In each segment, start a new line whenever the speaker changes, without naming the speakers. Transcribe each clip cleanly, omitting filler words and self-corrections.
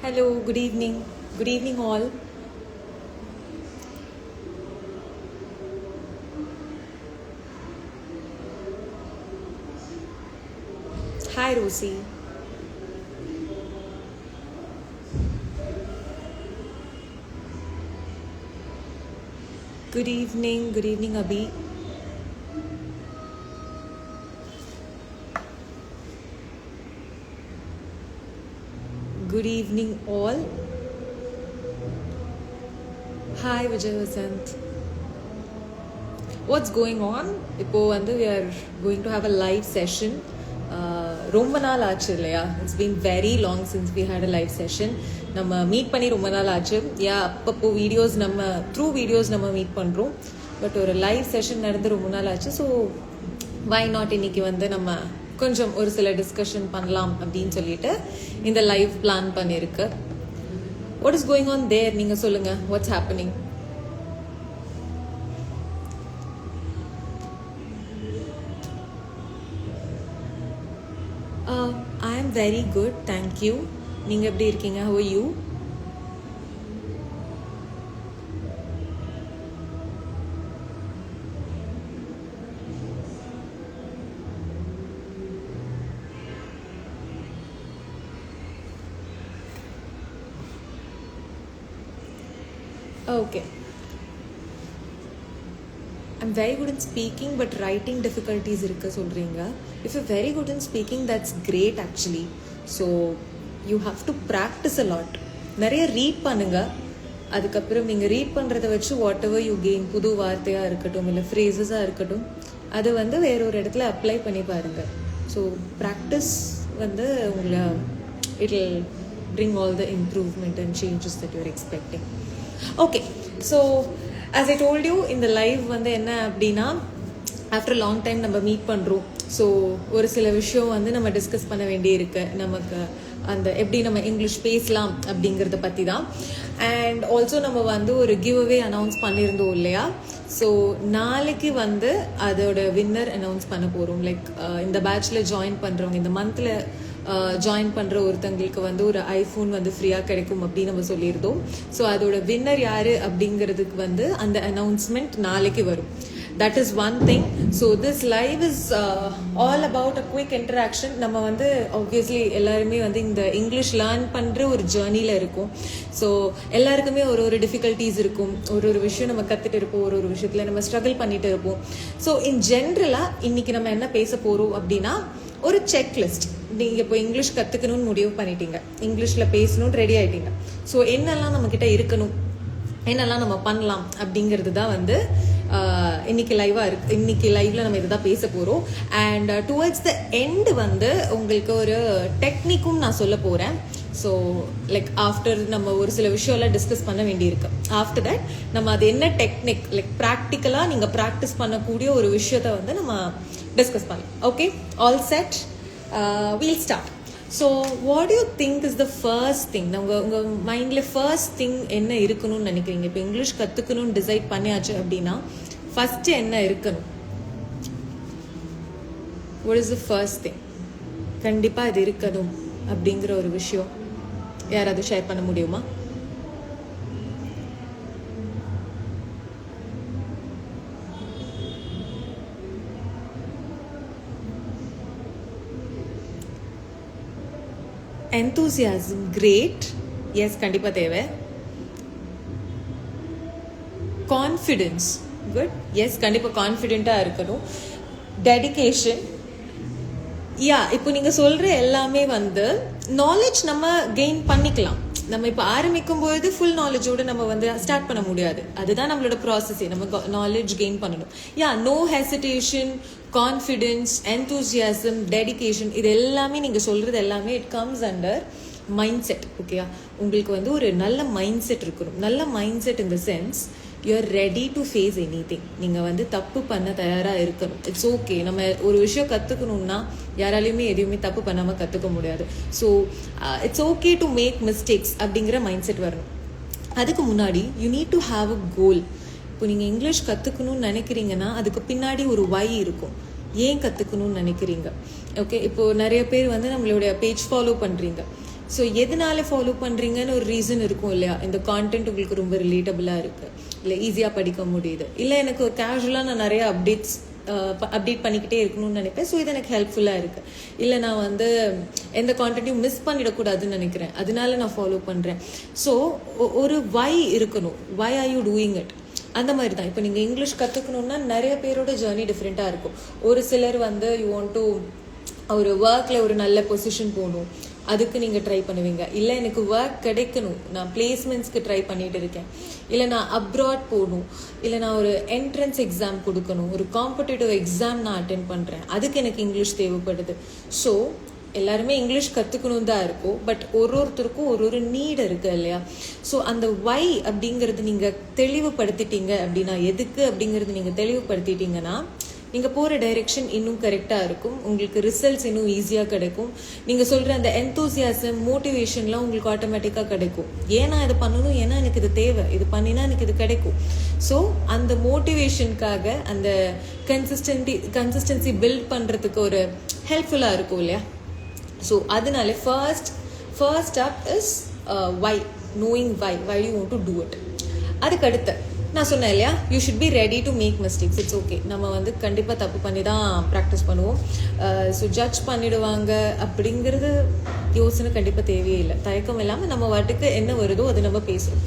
Hello, good evening. Good evening, all. Hi, Rosie. Good evening, Abhi. Good evening, all. Hi, Vijay Vasant. What's going on? இப்போ வந்து we are going to have a live session. ரொம்ப நாள் ஆச்சு இல்லையா? It's been very long since we had a live session. நம்ம meet பண்ணி ரொம்ப நாள் ஆச்சு. அப்பப்போ வீடியோஸ் த்ரூ வீடியோஸ் நம்ம மீட் பண்ணுறோம். பட் ஒரு லைவ் செஷன் நடந்து ரொம்ப நாள் ஆச்சு. ஸோ வை நாட் இன்னைக்கு வந்து நம்ம கொஞ்சம் ஒரு சில டிஸ்கஷன் பண்ணலாம் அப்படின்னு சொல்லிட்டு இந்த லைவ் பிளான் பண்ணியிருக்கு. What is going on their? நீங்கள் சொல்லுங்கள், what's happening? I am very good, thank you. நீங்கள் எப்படி இருக்கீங்க? How are you? Okay. I'm very good in speaking, but writing difficulties irukka solringa. If you're very good in speaking, that's great actually. So you have to practice a lot. நிறைய read பண்ணுங்க. அதுக்கப்புறம் நீங்கள் read பண்ணுறதை வச்சு what ever you gain, புது வார்த்தையாக இருக்கட்டும் இல்லை ஃப்ரேசஸாக இருக்கட்டும், அது வந்து வேறொரு இடத்துல அப்ளை பண்ணி பாருங்கள். ஸோ ப்ராக்டிஸ் வந்து உங்களை it will bring all the improvement and changes that you're expecting. Okay, so as I told you, இந்த லைவ் வந்து என்ன அப்படின்னா, ஆஃப்டர் லாங் டைம் நம்ம மீட் பண்ணுறோம். ஸோ ஒரு சில விஷயம் வந்து நம்ம டிஸ்கஸ் பண்ண வேண்டியிருக்கு. நமக்கு அந்த எப்படி நம்ம இங்கிலீஷ் பேசலாம் அப்படிங்கிறத பற்றி தான். அண்ட் ஆல்சோ நம்ம வந்து ஒரு கிவ் அவே அனௌன்ஸ் பண்ணியிருந்தோம் இல்லையா? ஸோ நாளைக்கு வந்து அதோட வின்னர் அனௌன்ஸ் பண்ண போகிறோம். லைக் இந்த பேட்சில் ஜாயின் பண்ணுறவங்க, இந்த மந்தில் ஜாயின் பண்ணுற ஒருத்தங்களுக்கு வந்து ஒரு ஐஃபோன் வந்து ஃப்ரீயாக கிடைக்கும் அப்படின்னு நம்ம சொல்லியிருந்தோம். ஸோ அதோட வின்னர் யார் அப்படிங்கிறதுக்கு வந்து அந்த அனௌன்ஸ்மெண்ட் நாளைக்கு வரும். That is one thing. So this live is all about a quick interaction. நம்ம வந்து obviously எல்லாருமே வந்து இந்த இங்கிலீஷ் லேர்ன் பண்ணுற ஒரு ஜேர்னியில் இருக்கும். ஸோ எல்லாருக்குமே ஒரு டிஃபிகல்ட்டிஸ் இருக்கும். ஒரு விஷயம் நம்ம கற்றுட்டு இருப்போம், ஒரு விஷயத்தில் நம்ம ஸ்ட்ரகிள் பண்ணிட்டு இருப்போம். ஸோ இன் ஜென்ரலாக இன்னைக்கு நம்ம என்ன பேச போகிறோம் அப்படின்னா, ஒரு செக்லிஸ்ட். நீங்கள் இப்போ இங்கிலீஷ் கற்றுக்கணும்னு முடிவு பண்ணிட்டீங்க, இங்கிலீஷில் பேசணும்னு ரெடி ஆகிட்டீங்க. ஸோ என்னெல்லாம் நம்மக்கிட்ட இருக்கணும், என்னெல்லாம் நம்ம பண்ணலாம் அப்படிங்கிறது தான் வந்து இன்னைக்கு லைவ்ல நம்ம இதுதான் பேச போகிறோம். அண்ட் டுவர்ட்ஸ் த எண்டு வந்து உங்களுக்கு ஒரு டெக்னிக்கும் நான் சொல்ல போகிறேன். ஸோ லைக் ஆஃப்டர் நம்ம ஒரு சில விஷயம்லாம் டிஸ்கஸ் பண்ண வேண்டியிருக்கு. ஆஃப்டர் தட் நம்ம அது என்ன டெக்னிக், லைக் ப்ராக்டிக்கலாக நீங்கள் ப்ராக்டிஸ் பண்ணக்கூடிய ஒரு விஷயத்த வந்து நம்ம டிஸ்கஸ் பண்ணலாம். Okay, all set, we'll start. So what you think is the first thing? உங்கள் மைண்டில் ஃபர்ஸ்ட் திங் என்ன இருக்கணும்னு நினைக்கிறீங்க? இப்போ இங்கிலீஷ் கற்றுக்கணும்னு டிசைட் பண்ணியாச்சு அப்படின்னா ஃபஸ்ட்டு என்ன இருக்கணும்? What is the first thing? கண்டிப்பாக இது இருக்கணும் அப்படிங்கிற ஒரு விஷயம் யாராவது ஷேர் பண்ண முடியுமா? enthusiasm, great. Yes, கண்டிப்பா தேவை. Confidence, good. Yes, கண்டிப்பா கான்ஃபிடென்ட்டா இருக்கணும். Dedication, இப்போ நீங்க சொல்ற எல்லாமே வந்து நாலேஜ் நம்ம கெயின் பண்ணிக்கலாம். நம்ம இப்போ ஆரம்பிக்கும் போது ஃபுல் நாலேஜோட நம்ம வந்து ஸ்டார்ட் பண்ண முடியாது. அதுதான் நம்மளோட ப்ராசஸே. நம்ம நாலேஜ் கெயின் பண்ணணும். No hesitation, confidence, enthusiasm, dedication, இது எல்லாமே நீங்கள் சொல்கிறது எல்லாமே it comes under mindset. ஓகேயா? உங்களுக்கு வந்து ஒரு நல்ல மைண்ட் செட் இருக்கணும். நல்ல mindset in the sense you are ready to face anything. நீங்கள் வந்து தப்பு பண்ண தயாராக இருக்கணும். It's okay. நம்ம ஒரு விஷயம் கற்றுக்கணுன்னா யாராலையுமே எதையுமே தப்பு பண்ணாமல் கற்றுக்க முடியாது. So it's okay to make mistakes அப்படிங்கிற மைண்ட் செட் வரணும். அதுக்கு முன்னாடி you need to have a goal. இப்போ நீங்கள் இங்கிலீஷ் கற்றுக்கணும்னு நினைக்கிறீங்கன்னா அதுக்கு பின்னாடி ஒரு வை இருக்கும். ஏன் கற்றுக்கணும்னு நினைக்கிறீங்க? ஓகே, இப்போது நிறைய பேர் வந்து நம்மளுடைய பேஜ் ஃபாலோ பண்ணுறீங்க. ஸோ எதனால ஃபாலோ பண்ணுறீங்கன்னு ஒரு ரீசன் இருக்கும் இல்லையா? இந்த கான்டென்ட் உங்களுக்கு ரொம்ப ரிலேட்டபிளாக இருக்குது, இல்லை ஈஸியாக படிக்க முடியுது, இல்லை எனக்கு கேஷுவலாக நான் நிறைய அப்டேட் பண்ணிக்கிட்டே இருக்கணும்னு நினைப்பேன், ஸோ இது எனக்கு ஹெல்ப்ஃபுல்லாக இருக்குது, இல்லை நான் வந்து எந்த கான்டென்ட்டையும் மிஸ் பண்ணிடக்கூடாதுன்னு நினைக்கிறேன், அதனால நான் ஃபாலோ பண்ணுறேன். ஸோ ஒரு வை இருக்கணும், why are you doing it? அந்த மாதிரி தான். இப்போ நீங்கள் இங்கிலீஷ் கற்றுக்கணுன்னா நிறைய பேரோட ஜேர்னி டிஃப்ரெண்ட்டாக இருக்கும். ஒரு சிலர் வந்து யூ வாண்ட் டு ஒரு ஒர்க்கில் ஒரு நல்ல பொசிஷன் போகணும், அதுக்கு நீங்கள் ட்ரை பண்ணுவீங்க. இல்லை எனக்கு ஒர்க் கிடைக்கணும், நான் பிளேஸ்மெண்ட்ஸ்க்கு ட்ரை பண்ணிட்டு இருக்கேன், இல்லை நான் அப்ராட் போகணும், இல்லை நான் ஒரு என்ட்ரன்ஸ் எக்ஸாம் கொடுக்கணும், ஒரு காம்படிட்டிவ் எக்ஸாம் நான் அட்டென்ட் பண்ணுறேன், அதுக்கு எனக்கு இங்கிலீஷ் தேவைப்படுது. ஸோ எல்லாருமே இங்கிலீஷ் கற்றுக்கணும் தான் இருக்கும், பட் ஒருத்தருக்கும் ஒரு நீட் இருக்கு இல்லையா? ஸோ அந்த வை அப்படிங்கிறது நீங்கள் தெளிவுபடுத்திட்டீங்க அப்படின்னா, எதுக்கு அப்படிங்கிறது நீங்கள் தெளிவுபடுத்திட்டீங்கன்னா நீங்கள் போகிற டைரெக்ஷன் இன்னும் கரெக்டாக இருக்கும், உங்களுக்கு ரிசல்ட்ஸ் இன்னும் ஈஸியாக கிடைக்கும். நீங்கள் சொல்கிற அந்த என்தூசியாசம், மோட்டிவேஷன்லாம் உங்களுக்கு ஆட்டோமேட்டிக்காக கிடைக்கும். ஏன்னா இது பண்ணணும், ஏன்னா எனக்கு இது தேவை, இது பண்ணினா எனக்கு இது கிடைக்கும். ஸோ அந்த மோட்டிவேஷனுக்காக அந்த கன்சிஸ்டன்சி பில்ட் பண்ணுறதுக்கு ஒரு ஹெல்ப்ஃபுல்லாக இருக்கும் இல்லையா? ஸோ அதனால first up is why, knowing why you want to do it. அதுக்கு அடுத்து நான் சொன்னேன் இல்லையா, you should be ready to make mistakes. It's okay, நம்ம வந்து கண்டிப்பாக தப்பு பண்ணி தான் ப்ராக்டிஸ் பண்ணுவோம். ஸோ ஜட்ஜ் பண்ணிடுவாங்க அப்படிங்கிறது யோசனை கண்டிப்பாக தேவையே இல்லை. தயக்கம் இல்லாமல் நம்ம வாட்டுக்கு என்ன வருதோ அது நம்ம பேசுகிறோம்.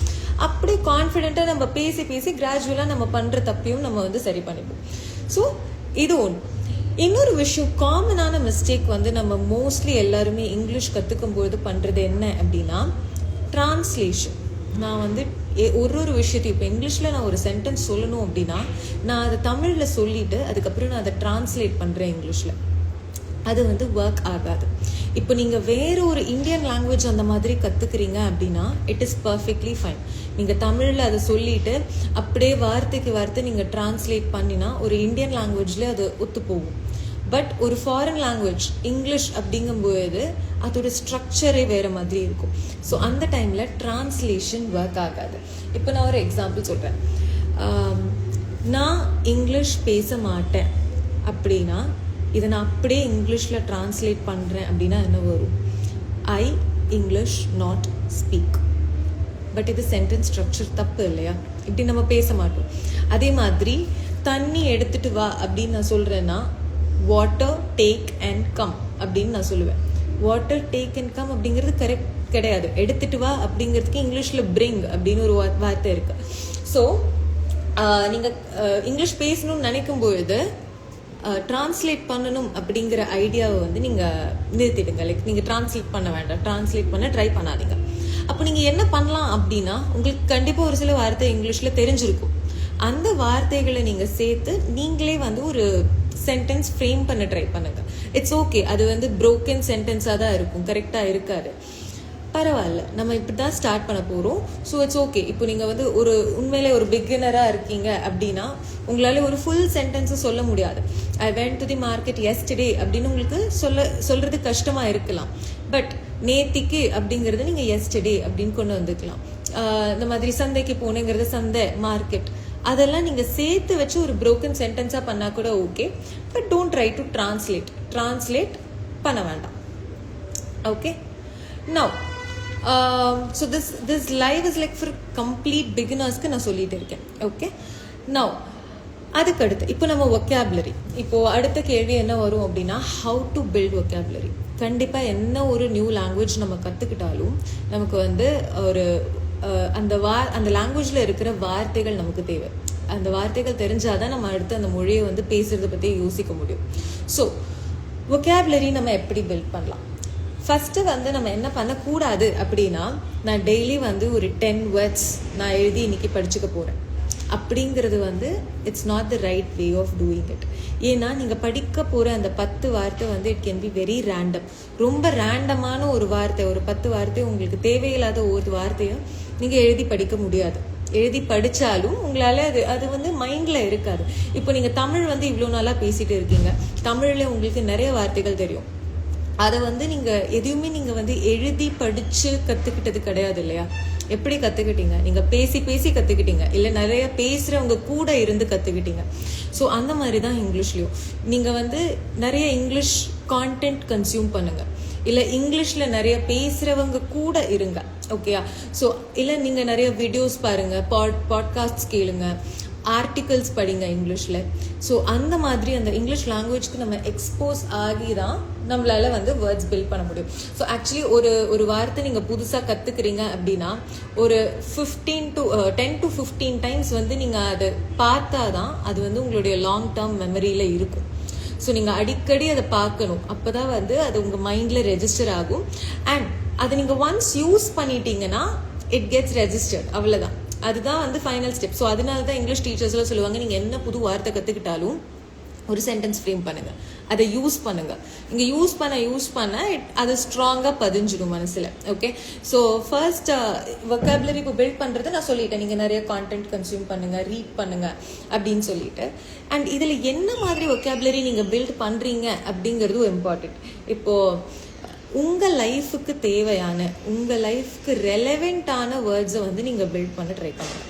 அப்படி கான்ஃபிடென்ட்டாக நம்ம பேசி கிராஜுவலாக நம்ம பண்ணுற தப்பையும் நம்ம வந்து சரி பண்ணிப்போம். ஸோ இது ஒன்று. இன்னொரு விஷயம், காமனான மிஸ்டேக் வந்து நம்ம மோஸ்ட்லி எல்லாருமே இங்கிலீஷ் கற்றுக்கும்போது பண்ணுறது என்ன அப்படின்னா டிரான்ஸ்லேஷன். நான் வந்து ஒரு விஷயத்தையும் இப்போ இங்கிலீஷில் நான் ஒரு சென்டென்ஸ் சொல்லணும் அப்படின்னா நான் அதை தமிழில் சொல்லிவிட்டு அதுக்கப்புறம் நான் அதை டிரான்ஸ்லேட் பண்ணுறேன் இங்கிலீஷில். அது வந்து ஒர்க் ஆகாது. இப்போ நீங்கள் வேறு ஒரு இந்தியன் லாங்குவேஜ் அந்த மாதிரி கற்றுக்குறீங்க அப்படின்னா இட் இஸ் பர்ஃபெக்ட்லி ஃபைன். நீங்கள் தமிழில் அதை சொல்லிவிட்டு அப்படியே வார்த்தைக்கு வார்த்தை நீங்கள் டிரான்ஸ்லேட் பண்ணினா ஒரு இந்தியன் லாங்குவேஜில் அது ஒத்து போகும். பட் ஒரு ஃபாரின் லாங்குவேஜ் இங்கிலீஷ் அப்படிங்கும்போது அதோட ஸ்ட்ரக்சரே வேறு மாதிரி இருக்கும். ஸோ அந்த டைமில் டிரான்ஸ்லேஷன் ஒர்க் ஆகாது. இப்போ நான் ஒரு எக்ஸாம்பிள் சொல்கிறேன். நான் இங்கிலீஷ் பேச மாட்டேன் அப்படின்னா இதை நான் அப்படியே இங்கிலீஷில் டிரான்ஸ்லேட் பண்ணுறேன் அப்படின்னா என்ன வரும்? ஐ இங்கிலீஷ் நாட் ஸ்பீக். பட் இது சென்டென்ஸ் ஸ்ட்ரக்சர் தப்பு இல்லையா? இப்படி நம்ம பேச மாட்டோம். அதே மாதிரி தண்ணி எடுத்துட்டு வா அப்படின்னு நான் சொல்கிறேன்னா வாட்டர் டேக் அண்ட் கம் அப்படின்னு நான் சொல்லுவேன். வாட்டர் டேக் அண்ட் கம் அப்படிங்கிறது கரெக்ட் கிடையாது. எடுத்துட்டு வா அப்படிங்கிறதுக்கு இங்கிலீஷில் பிரிங் அப்படின்னு ஒரு வார்த்தை இருக்குது. ஸோ நீங்கள் இங்கிலீஷ் பேசணும்னு நினைக்கும் பொழுது டிரான்ஸ்லேட் பண்ணணும் அப்படிங்கிற ஐடியாவை வந்து நீங்கள் நிறுத்திடுங்க. லைக் நீங்கள் டிரான்ஸ்லேட் பண்ண வேண்டாம், டிரான்ஸ்லேட் பண்ண ட்ரை பண்ணாதீங்க. அப்போ நீங்கள் என்ன பண்ணலாம் அப்படின்னா உங்களுக்கு கண்டிப்பாக ஒரு சில வார்த்தை இங்கிலீஷில் தெரிஞ்சிருக்கும். அந்த வார்த்தைகளை நீங்கள் சேர்த்து நீங்களே வந்து ஒரு சென்டென்ஸ் ஃப்ரேம் பண்ண ட்ரை பண்ணுங்க. இட்ஸ் ஓகே, அது வந்து ப்ரோக்கன் சென்டென்ஸாக தான் இருக்கும், கரெக்டாக இருக்காது, பரவாயில்ல, நம்ம இப்படி தான் ஸ்டார்ட் பண்ண போகிறோம். So it's okay. இப்போ நீங்கள் வந்து ஒரு உண்மையிலே ஒரு பிகினராக இருக்கீங்க அப்படின்னா உங்களால் ஒரு ஃபுல் சென்டென்ஸை சொல்ல முடியாது. I went to the market yesterday அப்படின்னு உங்களுக்கு சொல்கிறது கஷ்டமாக இருக்கலாம். பட் நேத்திக்கு அப்படிங்கிறது நீங்கள் எஸ்டர்டே அப்படின்னு கொண்டு வந்துக்கலாம். இந்த மாதிரி சந்தைக்கு போனேங்கிறது சந்தை, மார்க்கெட், அதெல்லாம் நீங்கள் சேர்த்து வச்சு ஒரு ப்ரோக்கன் சென்டென்ஸாக பண்ணால் கூட okay. But don't try to translate பண்ண வேண்டாம். Okay, now so this live is like for complete பிகினர்ஸ்க்கு நான் சொல்லிட்டு இருக்கேன். ஓகே, நவ் அதுக்கடுத்து இப்போ நம்ம ஒகேபுலரி. இப்போது அடுத்த கேள்வி என்ன வரும் அப்படின்னா ஹவு டு பில்ட் ஒகேபுலரி. கண்டிப்பாக என்ன ஒரு நியூ லாங்குவேஜ் நம்ம கற்றுக்கிட்டாலும் நமக்கு வந்து ஒரு அந்த லாங்குவேஜில் இருக்கிற வார்த்தைகள் நமக்கு தேவை. அந்த வார்த்தைகள் தெரிஞ்சாதான் நம்ம அடுத்து அந்த மொழியை வந்து பேசுறதை பற்றி யோசிக்க முடியும். ஸோ ஒகேபுலரி நம்ம எப்படி பில்ட் பண்ணலாம்? ஃபஸ்ட்டு வந்து நம்ம என்ன பண்ணக்கூடாது அப்படின்னா நான் டெய்லி வந்து ஒரு 10 words நான் எழுதி இன்னைக்கு படிச்சுக்க போகிறேன் அப்படிங்கிறது வந்து it's not the right way of doing it. ஏன்னா நீங்கள் படிக்க போகிற அந்த 10 வார்த்தை வந்து it can be very random. ரொம்ப ரேண்டமான ஒரு வார்த்தை, ஒரு 10 வார்த்தை, உங்களுக்கு தேவையில்லாத ஒரு வார்த்தையை நீங்கள் எழுதி படிக்க முடியாது. எழுதி படித்தாலும் உங்களால் அது வந்து மைண்டில் இருக்காது. இப்போ நீங்கள் தமிழ் வந்து இவ்வளோ நாளாக பேசிகிட்டு இருக்கீங்க, தமிழில் உங்களுக்கு நிறைய வார்த்தைகள் தெரியும். அதை வந்து நீங்கள் எதையுமே நீங்கள் வந்து எழுதி படித்து கற்றுக்கிட்டது கிடையாது இல்லையா? எப்படி கற்றுக்கிட்டீங்க? நீங்கள் பேசி கற்றுக்கிட்டீங்க, இல்லை நிறைய பேசுகிறவங்க கூட இருந்து கற்றுக்கிட்டீங்க. ஸோ அந்த மாதிரி தான் இங்கிலீஷ்லேயும் நீங்கள் வந்து நிறைய இங்கிலீஷ் கான்டென்ட் கன்சியூம் பண்ணுங்கள். இல்லை இங்கிலீஷில் நிறைய பேசுகிறவங்க கூட இருங்க. ஓகேயா? ஸோ இல்லை நீங்கள் நிறைய வீடியோஸ் பாருங்கள், பாட்காஸ்ட் கேளுங்க, ஆர்டிகல்ஸ் படிங்க இங்கிலீஷில். ஸோ அந்த மாதிரி அந்த இங்கிலீஷ் லாங்குவேஜ்க்கு நம்ம எக்ஸ்போஸ் ஆகி தான் நம்மளால வந்து வேர்ட்ஸ் பில்ட் பண்ண முடியும். ஸோ ஆக்சுவலி ஒரு வார்த்தை நீங்கள் புதுசாக கற்றுக்குறீங்க அப்படின்னா ஒரு 10 to 15 டைம்ஸ் வந்து நீங்கள் அதை பார்த்தா தான் அது வந்து உங்களுடைய லாங் டேர்ம் மெமரியில் இருக்கும். ஸோ நீங்கள் அடிக்கடி அதை பார்க்கணும். அப்போ தான் வந்து அது உங்கள் மைண்டில் ரெஜிஸ்டர் ஆகும். அண்ட் அதை நீங்கள் ஒன்ஸ் யூஸ் பண்ணிட்டீங்கன்னா இட் கெட்ஸ் ரெஜிஸ்டர்ட். அவ்வளோதான். அதுதான் வந்து ஃபைனல் ஸ்டெப். ஸோ அதனால தான் இங்கிலீஷ் டீச்சர்ஸ்லாம் சொல்லுவாங்க, நீங்கள் என்ன புது வார்த்தை கற்றுக்கிட்டாலும் ஒரு சென்டென்ஸ் ஃப்ரேம் பண்ணுங்க, அதை யூஸ் பண்ணுங்க. இங்கே யூஸ் பண்ண அது ஸ்ட்ராங்காக பதிஞ்சிடும் மனசில். ஓகே? ஸோ ஃபர்ஸ்ட் வொக்காபுலரி இப்போ பில்ட் பண்ணுறது நான் சொல்லிட்டேன். நீங்கள் நிறைய கான்டென்ட் கன்சியூம் பண்ணுங்க, ரீட் பண்ணுங்க அப்படின்னு சொல்லிட்டு. அண்ட் இதில் என்ன மாதிரி வொக்காபுலரி நீங்கள் பில்ட் பண்ணுறீங்க அப்படிங்கிறதும் இம்பார்ட்டன்ட். இப்போது உங்கள் லைஃபுக்கு தேவையான, உங்கள் லைஃப்க்கு ரெலவெண்ட்டான வேர்ட்ஸை வந்து நீங்கள் பில்ட் பண்ண ட்ரை பண்ணுங்கள்.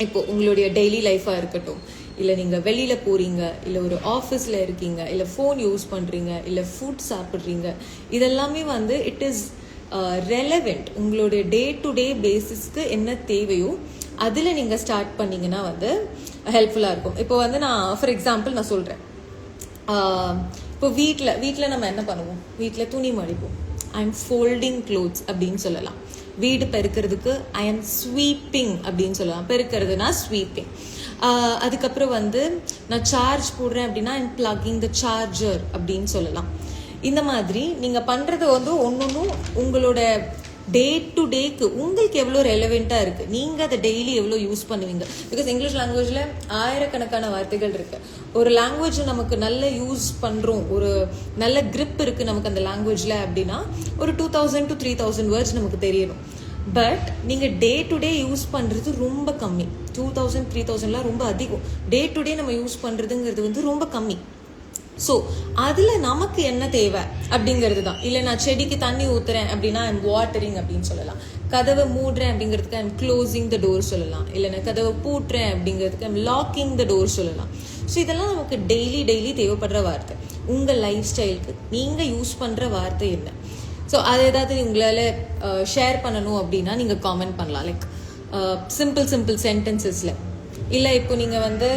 இப்போது உங்களுடைய டெய்லி லைஃபாக இருக்கட்டும், இல்லை நீங்கள் வெளியில் போகிறீங்க, இல்லை ஒரு ஆஃபீஸில் இருக்கீங்க, இல்லை ஃபோன் யூஸ் பண்ணுறீங்க, இல்லை ஃபுட் சாப்பிட்றீங்க, இதெல்லாமே வந்து இட் இஸ் ரெலவெண்ட். உங்களுடைய டே டு டே பேசிஸ்க்கு என்ன தேவையோ அதில் நீங்கள் ஸ்டார்ட் பண்ணிங்கன்னா வந்து ஹெல்ப்ஃபுல்லாக இருக்கும். இப்போ வந்து ஃபார் எக்ஸாம்பிள் நான் சொல்கிறேன். இப்போ வீட்டில் நம்ம என்ன பண்ணுவோம்? வீட்டில் துணி மடிப்போம். ஐ எம் ஃபோல்டிங் க்ளோத்ஸ் அப்படின்னு சொல்லலாம். வீடு பெருக்கிறதுக்கு ஐ எம் ஸ்வீப்பிங் அப்படின்னு சொல்லலாம். பெருக்கிறதுனா ஸ்வீப்பிங். அதுக்கப்புறம் வந்து நான் சார்ஜ் போடுறேன் அப்படின்னா I am plucking the charger அப்படின்னு சொல்லலாம். இந்த மாதிரி நீங்கள் பண்ணுறது வந்து ஒன்னொன்னும் உங்களோட டே டு டேக்கு உங்களுக்கு எவ்வளோ ரெலவெண்ட்டாக இருக்குது, நீங்கள் அதை டெய்லி எவ்வளோ யூஸ் பண்ணுவீங்க. பிகாஸ் இங்கிலீஷ் லாங்குவேஜில் ஆயிரக்கணக்கான வார்த்தைகள் இருக்குது. ஒரு லாங்குவேஜ் நமக்கு நல்ல யூஸ் பண்ணுறோம், ஒரு நல்ல கிரிப் இருக்குது நமக்கு அந்த லாங்குவேஜில் அப்படின்னா ஒரு 2000 to 3000 வேர்ட்ஸ் நமக்கு தெரியணும். பட் நீங்கள் டே டு டே யூஸ் பண்ணுறது ரொம்ப கம்மி. 2000 3000லாம் ரொம்ப அதிகம். டே டு டே நம்ம யூஸ் பண்ணுறதுங்கிறது வந்து ரொம்ப கம்மி. ஸோ அதில் நமக்கு என்ன தேவை அப்படிங்கிறது தான். இல்லை நான் செடிக்கு தண்ணி ஊற்றுறேன் அப்படின்னா ஐம் வாட்டரிங் அப்படின்னு சொல்லலாம். கதவை மூடுறேன் அப்படிங்கிறதுக்கு ஐம் க்ளோசிங் த டோர் சொல்லலாம். இல்லை நான் கதவை பூட்டுறேன் அப்படிங்கிறதுக்கு ஐம் லாக்கிங் த டோர் சொல்லலாம். ஸோ இதெல்லாம் நமக்கு டெய்லி தேவைப்படுற வார்த்தை. உங்கள் லைஃப் ஸ்டைலுக்கு நீங்கள் யூஸ் பண்ணுற வார்த்தை என்ன? ஸோ அது ஏதாவது உங்களால் ஷேர் பண்ணணும் அப்படின்னா நீங்கள் காமெண்ட் பண்ணலாம். லைக் சிம்பிள் சென்டென்சஸில். இல்லை இப்போ நீங்கள் வந்து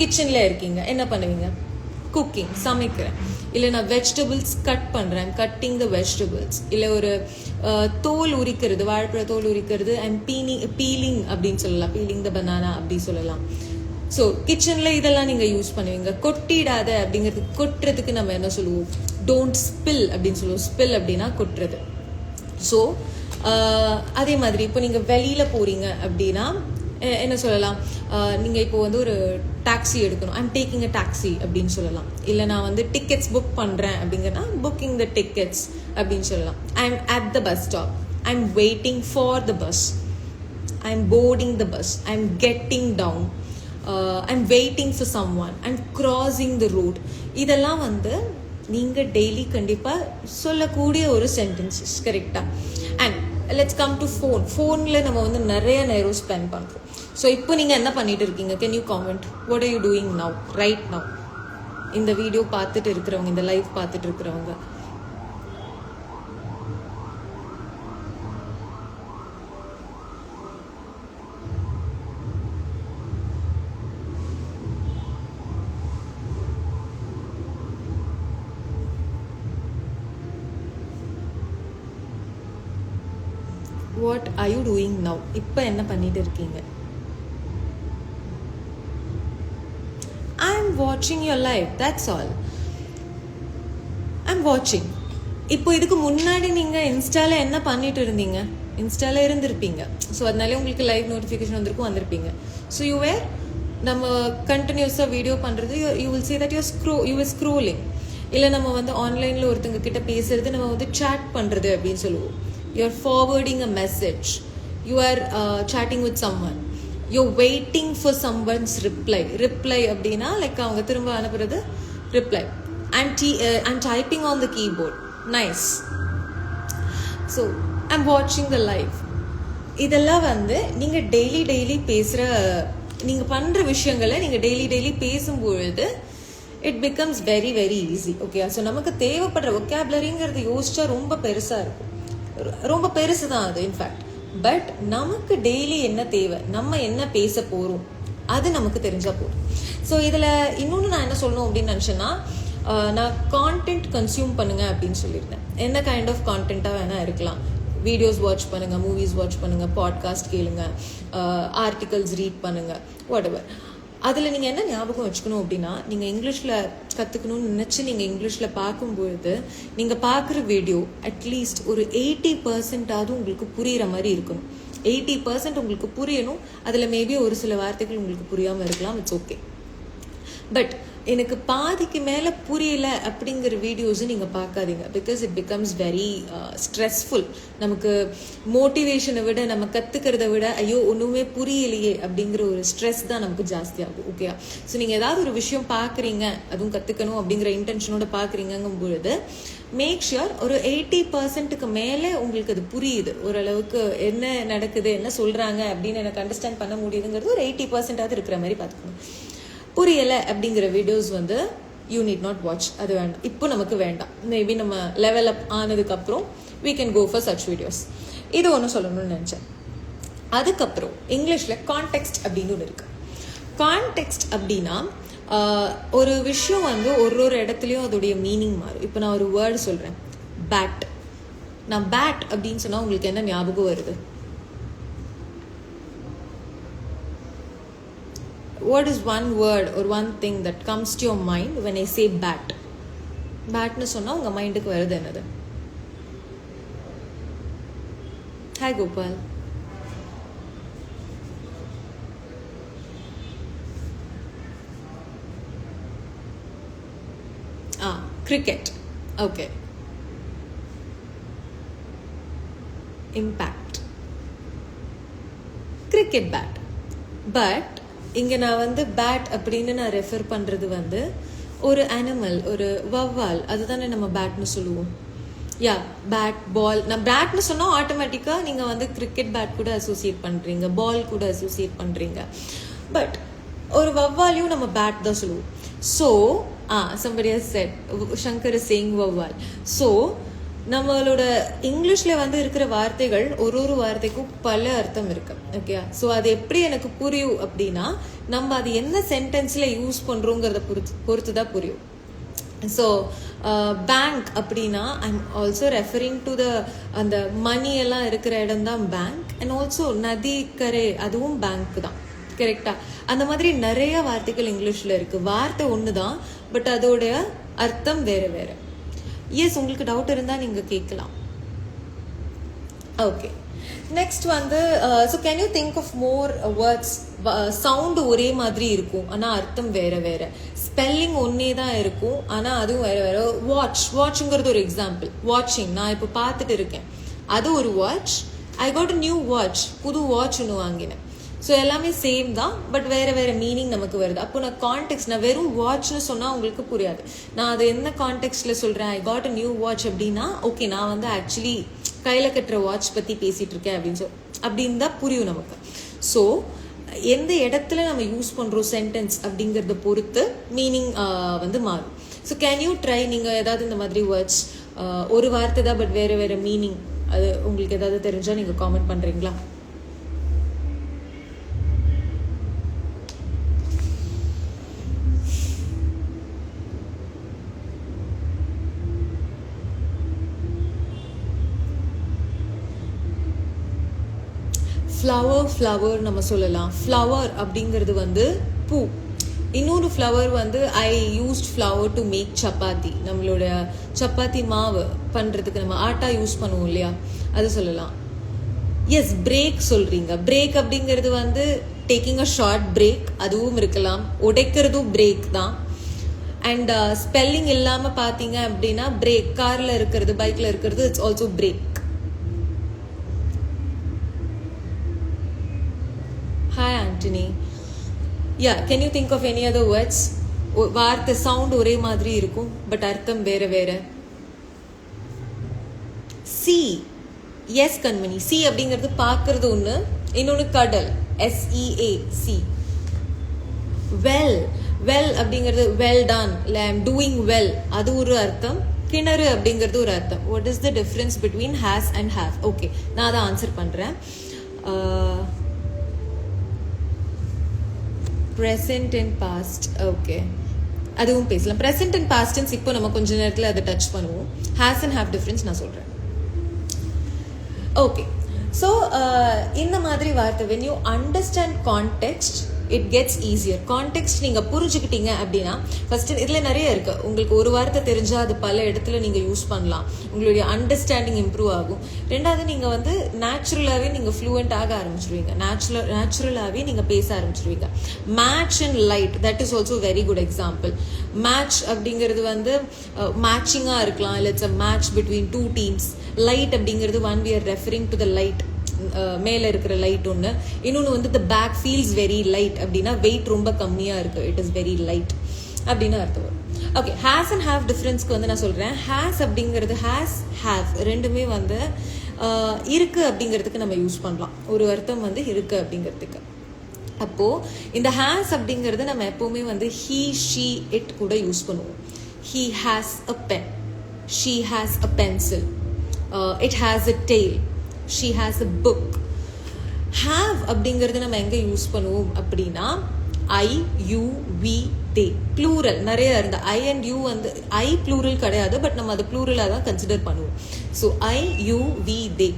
கிச்சனில் இருக்கீங்க, என்ன பண்ணுவீங்க? குக்கிங், சமைக்கிறேன். இல்லை நான் வெஜிடபிள்ஸ் கட் பண்ணுறேன், கட்டிங் த வெஜிடபிள்ஸ். இல்லை ஒரு தோல் உரிக்கிறது, வாழைப்பழ தோல் உரிக்கிறது, ஐம் பீலிங் அப்படின்னு சொல்லலாம். பீலிங் த பனானா அப்படி சொல்லலாம். ஸோ கிச்சனில் இதெல்லாம் நீங்கள் யூஸ் பண்ணுவீங்க. கொட்டிடாத அப்படிங்கிறதுக்கு, கொட்டுறதுக்கு நம்ம என்ன சொல்லுவோம்? டோன்ட் ஸ்பில் அப்படின்னு சொல்லுவோம். ஸ்பில் அப்படின்னா கொட்டுறது. ஸோ அதே மாதிரி இப்போ நீங்கள் வெளியில் போகிறீங்க அப்படின்னா என்ன சொல்லலாம்? நீங்கள் இப்போ வந்து ஒரு டாக்ஸி எடுக்கணும், ஐம் டேக்கிங் அ டாக்ஸி அப்படின்னு சொல்லலாம். இல்லை நான் வந்து டிக்கெட்ஸ் புக் பண்ணுறேன் அப்படிங்கன்னா புக்கிங் த டிக்கெட்ஸ் அப்படின்னு சொல்லலாம். I'm at the bus stop, I'm waiting for the bus, I'm boarding the bus, I'm getting down, I'm waiting for someone, I'm crossing the road. இதெல்லாம் வந்து நீங்கள் டெய்லி கண்டிப்பாக சொல்லக்கூடிய ஒரு sentences. கரெக்டாக? அண்ட் லெட்ஸ் கம் டு ஃபோனில் நம்ம வந்து நிறைய நேரம் ஸ்பெண்ட் பண்ணுறோம். ஸோ இப்போ நீங்கள் என்ன பண்ணிட்டு இருக்கீங்க? Can you comment? What are you doing now, right now? இந்த வீடியோ பார்த்துட்டு இருக்கிறவங்க, இந்த லைவ் பார்த்துட்டு இருக்கிறவங்க, what are you doing now? இப்போ என்ன பண்ணிட்டு இருக்கீங்க? I'm watching your life, that's all. I'm watching. இப்போ இதுக்கு முன்னாடி நீங்கள் இன்ஸ்டாவில் என்ன பண்ணிட்டு இருந்தீங்க? இன்ஸ்டாவில் இருந்திருப்பீங்க. ஸோ அதனாலே உங்களுக்கு லைவ் நோட்டிஃபிகேஷன் வந்திருப்பீங்க. ஸோ நம்ம கண்டினியூஸாக வீடியோ பண்ணுறது, you will say that you were scrolling. இல்லை நம்ம வந்து ஆன்லைனில் ஒருத்தங்க கிட்ட பேசுறது, நம்ம வந்து சேட் பண்ணுறது அப்படின்னு சொல்லுவோம். You are forwarding a message, you are chatting with someone, you're waiting for someone's reply அப்படின்னா லைக் அவங்க திரும்ப அனுப்புறது reply. I'm typing on the keyboard, nice. So I'm watching the live. இதெல்லாம் வந்து நீங்கள் டெய்லி பேசுகிற, நீங்கள் பண்ணுற விஷயங்களை நீங்கள் டெய்லி பேசும்பொழுது it becomes very very easy. Okay, so நமக்கு தேவைப்படுற ஒகேபுலரிங்கிறது யோசிச்சா ரொம்ப பெருசாக இருக்கும், ரொம்ப பெருசு தான் அது இன்ஃபேக்ட். பட் நமக்கு டெய்லி என்ன தேவை, நம்ம என்ன பேச போகிறோம், அது நமக்கு தெரிஞ்சா போதும். ஸோ இதில் இன்னொன்று நான் என்ன சொல்லணும் அப்படின்னு நினச்சேன்னா, நான் கான்டென்ட் கன்சியூம் பண்ணுங்க அப்படின்னு சொல்லியிருந்தேன். என்ன கைண்ட் ஆஃப் கான்டென்ட்டாக வேணா இருக்கலாம். வீடியோஸ் வாட்ச் பண்ணுங்க, மூவிஸ் வாட்ச் பண்ணுங்க, பாட்காஸ்ட் கேளுங்க, ஆர்டிகல்ஸ் ரீட் பண்ணுங்க, வாட் எவர். அதில் நீங்கள் என்ன ஞாபகம் வச்சுக்கணும் அப்படின்னா, நீங்கள் இங்கிலீஷில் கற்றுக்கணும்னு நினச்சி நீங்கள் இங்கிலீஷில் பார்க்கும்பொழுது நீங்கள் பார்க்குற வீடியோ அட்லீஸ்ட் ஒரு 80% உங்களுக்கு புரிகிற மாதிரி இருக்கணும். 80% உங்களுக்கு புரியணும். அதில் மேபி ஒரு சில வார்த்தைகள் உங்களுக்கு புரியாமல் இருக்கலாம், இட்ஸ் ஓகே. பட் எனக்கு பாதிக்கு மேலே புரியல அப்படிங்கிற வீடியோஸை நீங்கள் பார்க்காதீங்க. Because it becomes very stressful. நமக்கு மோட்டிவேஷனை விட, நம்ம கற்றுக்கிறத விட, ஐயோ ஒன்றுமே புரியலையே அப்படிங்கிற ஒரு ஸ்ட்ரெஸ் தான் நமக்கு ஜாஸ்தியாகும். ஓகே, ஸோ நீங்கள் ஏதாவது ஒரு விஷயம் பார்க்குறீங்க, அதுவும் கற்றுக்கணும் அப்படிங்கிற இன்டென்ஷனோட பார்க்குறீங்கும் பொழுது மேக் ஷுர் ஒரு 80%க்கு மேலே உங்களுக்கு அது புரியுது. ஓரளவுக்கு என்ன நடக்குது, என்ன சொல்கிறாங்க அப்படின்னு எனக்கு அண்டர்ஸ்டாண்ட் பண்ண முடியுதுங்கிறது ஒரு 80% இருக்கிற மாதிரி பார்த்துக்கணும். புரியலை அப்படிங்கிற videos you need not watch. அது வேண்டாம், இப்போ நமக்கு வேண்டாம். மேபி நம்ம லெவல் அப் ஆனதுக்கப்புறம் we can go for such videos. இது ஒன்று சொல்லணும்னு நினச்சேன். அதுக்கப்புறம் இங்கிலீஷில் கான்டெக்ஸ்ட் அப்படின்னு ஒன்று இருக்குது. கான்டெக்ஸ்ட் அப்படின்னா ஒரு விஷயம் ஒரு இடத்துலையும் அதோடைய மீனிங் மாறும். இப்போ நான் ஒரு வேர்டு சொல்கிறேன், பேட். நான் பேட் அப்படின்னு சொன்னால் உங்களுக்கு என்ன ஞாபகம் வருது? What is one word or one thing that comes to your mind when I say bat? Batனு சொன்னா உங்க மைண்டுக்கு வருது என்னது? Hi Gopal. Cricket. Okay. Impact. Cricket bat. But இங்கே நான் பேட் அப்படின்னு நான் ரெஃபர் பண்ணுறது ஒரு அனிமல், ஒரு வவ்வால், அதுதானே நம்ம பேட்னு சொல்லுவோம். யா, பேட், பால். நான் பேட்னு சொன்னால் ஆட்டோமேட்டிக்காக நீங்கள் கிரிக்கெட் பேட் கூட அசோசியேட் பண்ணுறீங்க, பால் கூட அசோசியேட் பண்ணுறீங்க. பட் ஒரு வவ்வாலையும் நம்ம பேட் தான் சொல்லுவோம். So somebody has said, Shankar is saying வவ்வால். ஸோ நம்மளோட இங்கிலீஷில் இருக்கிற வார்த்தைகள் ஒரு வார்த்தைக்கும் பல அர்த்தம் இருக்கு. ஓகே, ஸோ அது எப்படி எனக்கு புரியும் அப்படின்னா, நம்ம அது என்ன சென்டென்ஸில் யூஸ் பண்ணுறோங்கிறத பொறுத்து தான் புரியும். ஸோ பேங்க் அப்படின்னா ஐம் ஆல்சோ ரெஃபரிங் டு அந்த மணி எல்லாம் இருக்கிற இடம் தான் பேங்க். அண்ட் ஆல்சோ நதி, கரை, அதுவும் பேங்க் தான். கரெக்டா? அந்த மாதிரி நிறைய வார்த்தைகள் இங்கிலீஷில் இருக்கு. வார்த்தை ஒன்று தான், பட் அதோடைய அர்த்தம் வேறு வேறு. எஸ், உங்களுக்கு டவுட் இருந்தால் நீங்கள் கேட்கலாம். Okay, next so can you think of more words? Sound ஒரே மாதிரி இருக்கும், ஆனால் அர்த்தம் வேற வேற. ஸ்பெல்லிங் ஒன்னே தான் இருக்கும், ஆனால் அதுவும் வேற வேற. வாட்ச்ங்கிறது ஒரு எக்ஸாம்பிள். வாட்சிங், நான் இப்போ பார்த்துட்டு இருக்கேன், அது ஒரு watch. I got a new watch, புது வாட்ச் ஒன்று வாங்கினேன். ஸோ எல்லாமே சேம் தான், பட் வேற வேற மீனிங் நமக்கு வருது. அப்போ நான் கான்டெக்ட், நான் வெறும் வாட்ச்னு சொன்னால் உங்களுக்கு புரியாது. நான் அது என்ன கான்டெக்ட்ல சொல்கிறேன், I got a new watch அப்படின்னா, ஓகே நான் ஆக்சுவலி கையில் கட்டுற வாட்ச் பற்றி பேசிகிட்டு இருக்கேன் அப்படின்னு தான் புரியும் நமக்கு. ஸோ எந்த இடத்துல நம்ம யூஸ் பண்ணுறோம் சென்டென்ஸ் அப்படிங்கிறத பொறுத்து மீனிங் மாறும். ஸோ கேன் யூ ட்ரை, நீங்கள் ஏதாவது இந்த மாதிரி வேர்ட்ஸ் ஒரு வார்த்தை தான் பட் வேறு வேறு மீனிங், அது உங்களுக்கு ஏதாவது தெரிஞ்சால் நீங்கள் காமெண்ட் பண்ணுறீங்களா? ஃப்ளவர் நம்ம சொல்லலாம். ஃப்ளவர் அப்படிங்கிறது பூ. இன்னொரு flour I used flour to make chapati. நம்மளோட சப்பாத்தி மாவு பண்ணுறதுக்கு நம்ம ஆட்டா யூஸ் பண்ணுவோம் இல்லையா, அது சொல்லலாம். எஸ், பிரேக் சொல்கிறீங்க. பிரேக் அப்படிங்கிறது டேக்கிங் அ ஷார்ட் பிரேக், அதுவும் இருக்கலாம். உடைக்கிறதும் பிரேக் தான். அண்ட் ஸ்பெல்லிங் இல்லாமல் பார்த்தீங்க அப்படின்னா பிரேக், காரில் இருக்கிறது, பைக்கில் இருக்கிறது, it's also break. Hi Anthony. Yeah, can you think of any other words? வார்த்தை சவுண்ட் ஒரே மாதிரி இருக்கும், பட் அர்த்தம் வேற வேற. சி. எஸ் கண்மணி, சி அப்படிங்கிறது பார்க்கறது ஒன்று, இன்னொன்று கடல், SEA, சி. வெல், வெல் அப்படிங்கிறது வெல் டன், இல்லை ஐ எம் டூயிங் வெல், அது ஒரு அர்த்தம். கிணறு அப்படிங்கிறது ஒரு அர்த்தம். What is the difference between has and have? Okay, நான் அதை ஆன்சர் பண்ணுறேன். ப்ரெசன்ட் அண்ட் பாஸ்ட், ஓகே, அதுவும் பேசலாம். ப்ரெசன்ட் அண்ட் பாஸ்ட் டென்ஸ் இப்போ நம்ம கொஞ்ச நேரத்தில் அதை டச் பண்ணுவோம். ஹேஸ் அண்ட் ஹேவ் டிஃப்ரென்ஸ் நான் சொல்கிறேன். ஓகே, ஸோ இந்த மாதிரி வார்த்தை when you understand context it gets easier. Context நீங்கள் புரிஞ்சுக்கிட்டீங்க அப்படின்னா, ஃபர்ஸ்ட் இதில் நிறைய இருக்கு. உங்களுக்கு ஒரு வார்த்தை தெரிஞ்சால் அது பல இடத்துல நீங்கள் யூஸ் பண்ணலாம். உங்களுடைய அண்டர்ஸ்டாண்டிங் இம்ப்ரூவ் ஆகும். ரெண்டாவது, நீங்கள் வந்து நேச்சுரலாகவே நீங்கள் ஃப்ளூவெண்ட் ஆக ஆரம்பிச்சிருவீங்க. நேச்சுரலாகவே நீங்கள் பேச ஆரம்பிச்சிருவீங்க. Match and light, that is also very good example. Match அப்படிங்கிறது வந்து மேட்சிங்காக இருக்கலாம், இல்லை it's a match between two teams. Light அப்படிங்கிறது one we are referring to the light, மேலே இருக்கிற லைட் ஒன்று. இன்னொன்று வந்து the back feels very light அப்படின்னா வெயிட் ரொம்ப கம்மியாக இருக்கு, இட் இஸ் வெரி லைட் அப்படின்னு அர்த்தம் வரும். ஓகே, ஹேஸ் அண்ட் ஹேவ் டிஃப்ரென்ஸ்க்கு வந்து நான் சொல்கிறேன். ஹேஸ் அப்படிங்கிறது, ஹேஸ் ஹேவ் ரெண்டுமே வந்து இருக்கு அப்படிங்கிறதுக்கு நம்ம யூஸ் பண்ணலாம். ஒரு அர்த்தம் வந்து இருக்கு அப்படிங்கிறதுக்கு. அப்போது இந்த ஹேஸ் அப்படிங்கிறது நம்ம எப்போவுமே வந்து ஹீ ஷீ இட் கூட யூஸ் பண்ணுவோம். He has a pen, she has a pencil, it has a tail, she has a book. have அப்படிங்கிறது நம்ம எங்க யூஸ் பண்ணுவோம் அப்படின்னா I, you, we, they, plural நிறைய இருந்த I and you வந்து I plural கிடையாது, பட் நம்ம அது pluralா தான் கன்சிடர் பண்ணுவோம். So I, you, we, they.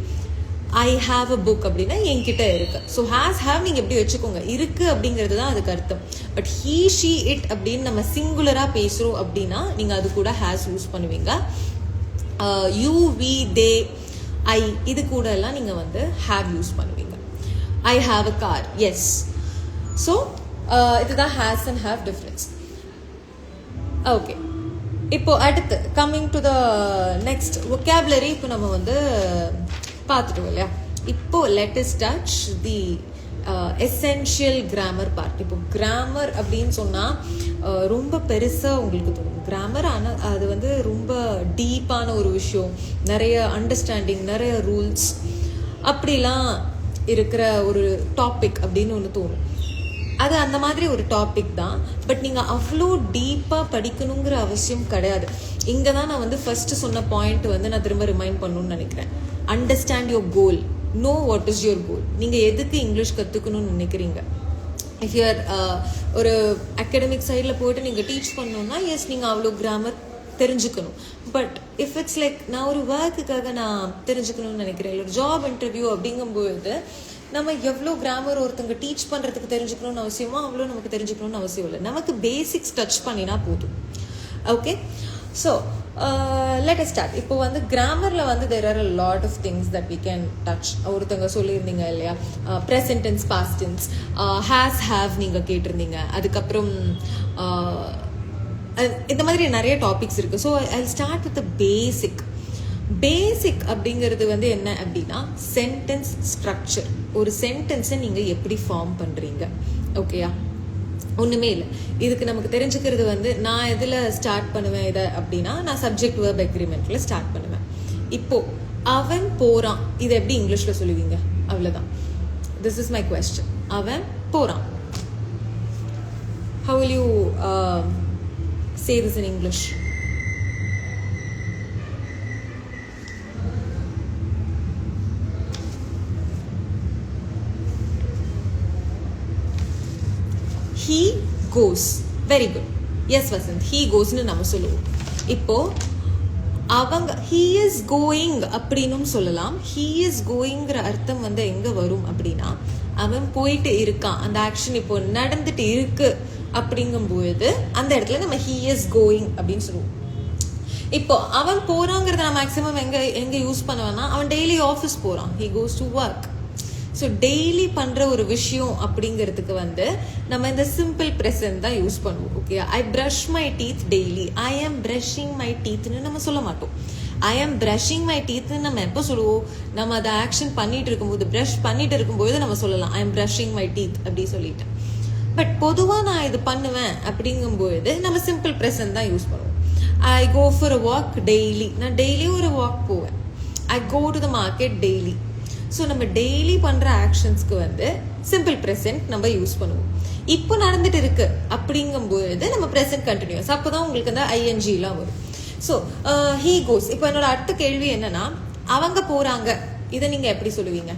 I have a book அப்படின்னா என்கிட்ட இருக்கு. ஸோ has have நீங்க எப்படி வச்சுக்கோங்க, இருக்கு அப்படிங்கிறது தான் அதுக்கு அர்த்தம். பட் he, she, it அப்படின்னு நம்ம சிங்குலரா பேசுறோம் அப்படின்னா நீங்க அது கூட has யூஸ் பண்ணுவீங்க. you, we, they, I இது கூட எல்லாம் நீங்க வந்து have யூஸ் பண்ணுவீங்க. I have a car, yes. So இதுதான் has and have difference. Okay, இப்போ அடுத்து coming to the next vocabulary இப்போ நம்ம வந்து பார்த்துட்டோம் இல்லையா. இப்போ let us touch the essential grammar part. இப்போ கிராமர் அப்படின்னு சொன்னால் ரொம்ப பெருசாக உங்களுக்கு தோணும் கிராமர். ஆனால் அது வந்து ரொம்ப டீப்பான ஒரு விஷயம், நிறைய அண்டர்ஸ்டாண்டிங், நிறைய ரூல்ஸ் அப்படிலாம் இருக்கிற ஒரு டாபிக் அப்படின்னு ஒன்று தோணும். அது அந்த மாதிரி ஒரு டாபிக் தான். பட் நீங்கள் அவ்வளோ டீப்பாக படிக்கணுங்கிற அவசியம் கிடையாது. இங்கே தான் நான் வந்து ஃபர்ஸ்ட் சொன்ன பாயிண்ட் வந்து நான் திரும்ப ரிமைண்ட் பண்ணணும்னு நினைக்கிறேன். Understand your goal, know what is your goal. நீங்கள் எதுக்கு இங்கிலீஷ் கற்றுக்கணும்னு நினைக்கிறீங்க? இஃப் யூஆர் ஒரு அகடமிக் சைடில் போய்ட்டு நீங்கள் டீச் பண்ணணும்னா எஸ், நீங்கள் அவ்வளோ கிராமர் தெரிஞ்சுக்கணும். பட் இஃப் இட்ஸ் லைக் நான் ஒரு ஒர்க்குக்காக நான் தெரிஞ்சுக்கணும்னு நினைக்கிறேன், இல்லை ஒரு ஜாப் இன்டர்வியூ அப்படிங்கும்போது நம்ம எவ்வளோ கிராமர் ஒருத்தங்க டீச் பண்ணுறதுக்கு தெரிஞ்சுக்கணும்னு அவசியமோ அவ்வளோ நமக்கு தெரிஞ்சுக்கணும்னு அவசியம் இல்லை. நமக்கு பேசிக்ஸ் டச் பண்ணினா போதும். Okay, so let us start. இப்போ வந்து கிராமரில் வந்து there are a lot of things that we can touch. ஒருத்தங்க சொல்லியிருந்தீங்க இல்லையா, present tense, past tense, has have நீங்கள் கேட்டிருந்தீங்க. அதுக்கப்புறம் இந்த மாதிரி நிறைய டாபிக்ஸ் இருக்குது. So I start with basic. Basic அப்படிங்கிறது வந்து என்ன அப்படின்னா சென்டென்ஸ் ஸ்ட்ரக்சர். ஒரு சென்டென்ஸை நீங்கள் எப்படி ஃபார்ம் பண்ணுறீங்க, ஓகேயா? ஒன்றுமே இல்லை. இதுக்கு நமக்கு தெரிஞ்சுக்கிறது வந்து நான் எதில் ஸ்டார்ட் பண்ணுவேன் இதை அப்படின்னா நான் சப்ஜெக்ட் வெர்ப் அக்ரிமெண்ட்டில் ஸ்டார்ட் பண்ணுவேன். இப்போது அவன் போகிறான், இதை எப்படி இங்கிலீஷில் சொல்லுவீங்க? அவ்வளோதான். This is my question. அவன் போகிறான். How will you say this in English? he goes. Very good. Yes Vasant, he goes னு நம்ம சொல்லுவோம். இப்போ அவங்க he is going அப்படின்னும் சொல்லலாம். he is goingங்கிற அர்த்தம் வந்து எங்க வரும் அப்படின்னா அவன் போயிட்டு இருக்கான், அந்த ஆக்ஷன் இப்போ நடந்துட்டு இருக்கு அப்படிங்கும்போது அந்த இடத்துல நம்ம he is going அப்படின்னு சொல்லுவோம். இப்போ அவன் போறாங்கிறத நான் மேக்ஸிமம் எங்க யூஸ் பண்ணுவேன்னா அவன் டெய்லி ஆஃபீஸ் போறான், he goes to work. So daily பண்ணுற ஒரு விஷயம் அப்படிங்கிறதுக்கு வந்து நம்ம இந்த சிம்பிள் ப்ரெசன்ட் தான் யூஸ் பண்ணுவோம். Okay, I brush my teeth daily. I am brushing my டீத்னு நம்ம சொல்ல மாட்டோம். ஐ ஆம் ப்ரஷிங் மை டீத்னு நம்ம எப்போ சொல்லுவோம்? நம்ம அதை ஆக்ஷன் பண்ணிட்டு இருக்கும்போது, ப்ரஷ் பண்ணிட்டு இருக்கும்போது நம்ம சொல்லலாம் ஐ ஆம் ப்ரஷிங் மை டீத் அப்படி சொல்லிட்டு. பட் பொதுவாக நான் இது பண்ணுவேன் அப்படிங்கும்போது நம்ம சிம்பிள் ப்ரெசன்ட் தான் யூஸ் பண்ணுவோம். I go for a walk daily. நான் டெய்லி ஒரு வாக் போவேன். I go to the market daily. So நம்ம டெய்லி பண்ணுற ஆக்ஷன்ஸ்க்கு வந்து சிம்பிள் ப்ரெசன்ட் நம்ம யூஸ் பண்ணுவோம். இப்போ நடந்துட்டு இருக்கு அப்படிங்கும்போது நம்ம ப்ரெசென்ட் கண்டினியூஸ், அப்போதான் உங்களுக்கு அந்த ஐஎன்ஜி எல்லாம் வரும். So he goes. இப்போ என்னோட அடுத்த கேள்வி என்னன்னா, அவங்க போறாங்க, இதை நீங்க எப்படி சொல்லுவீங்க?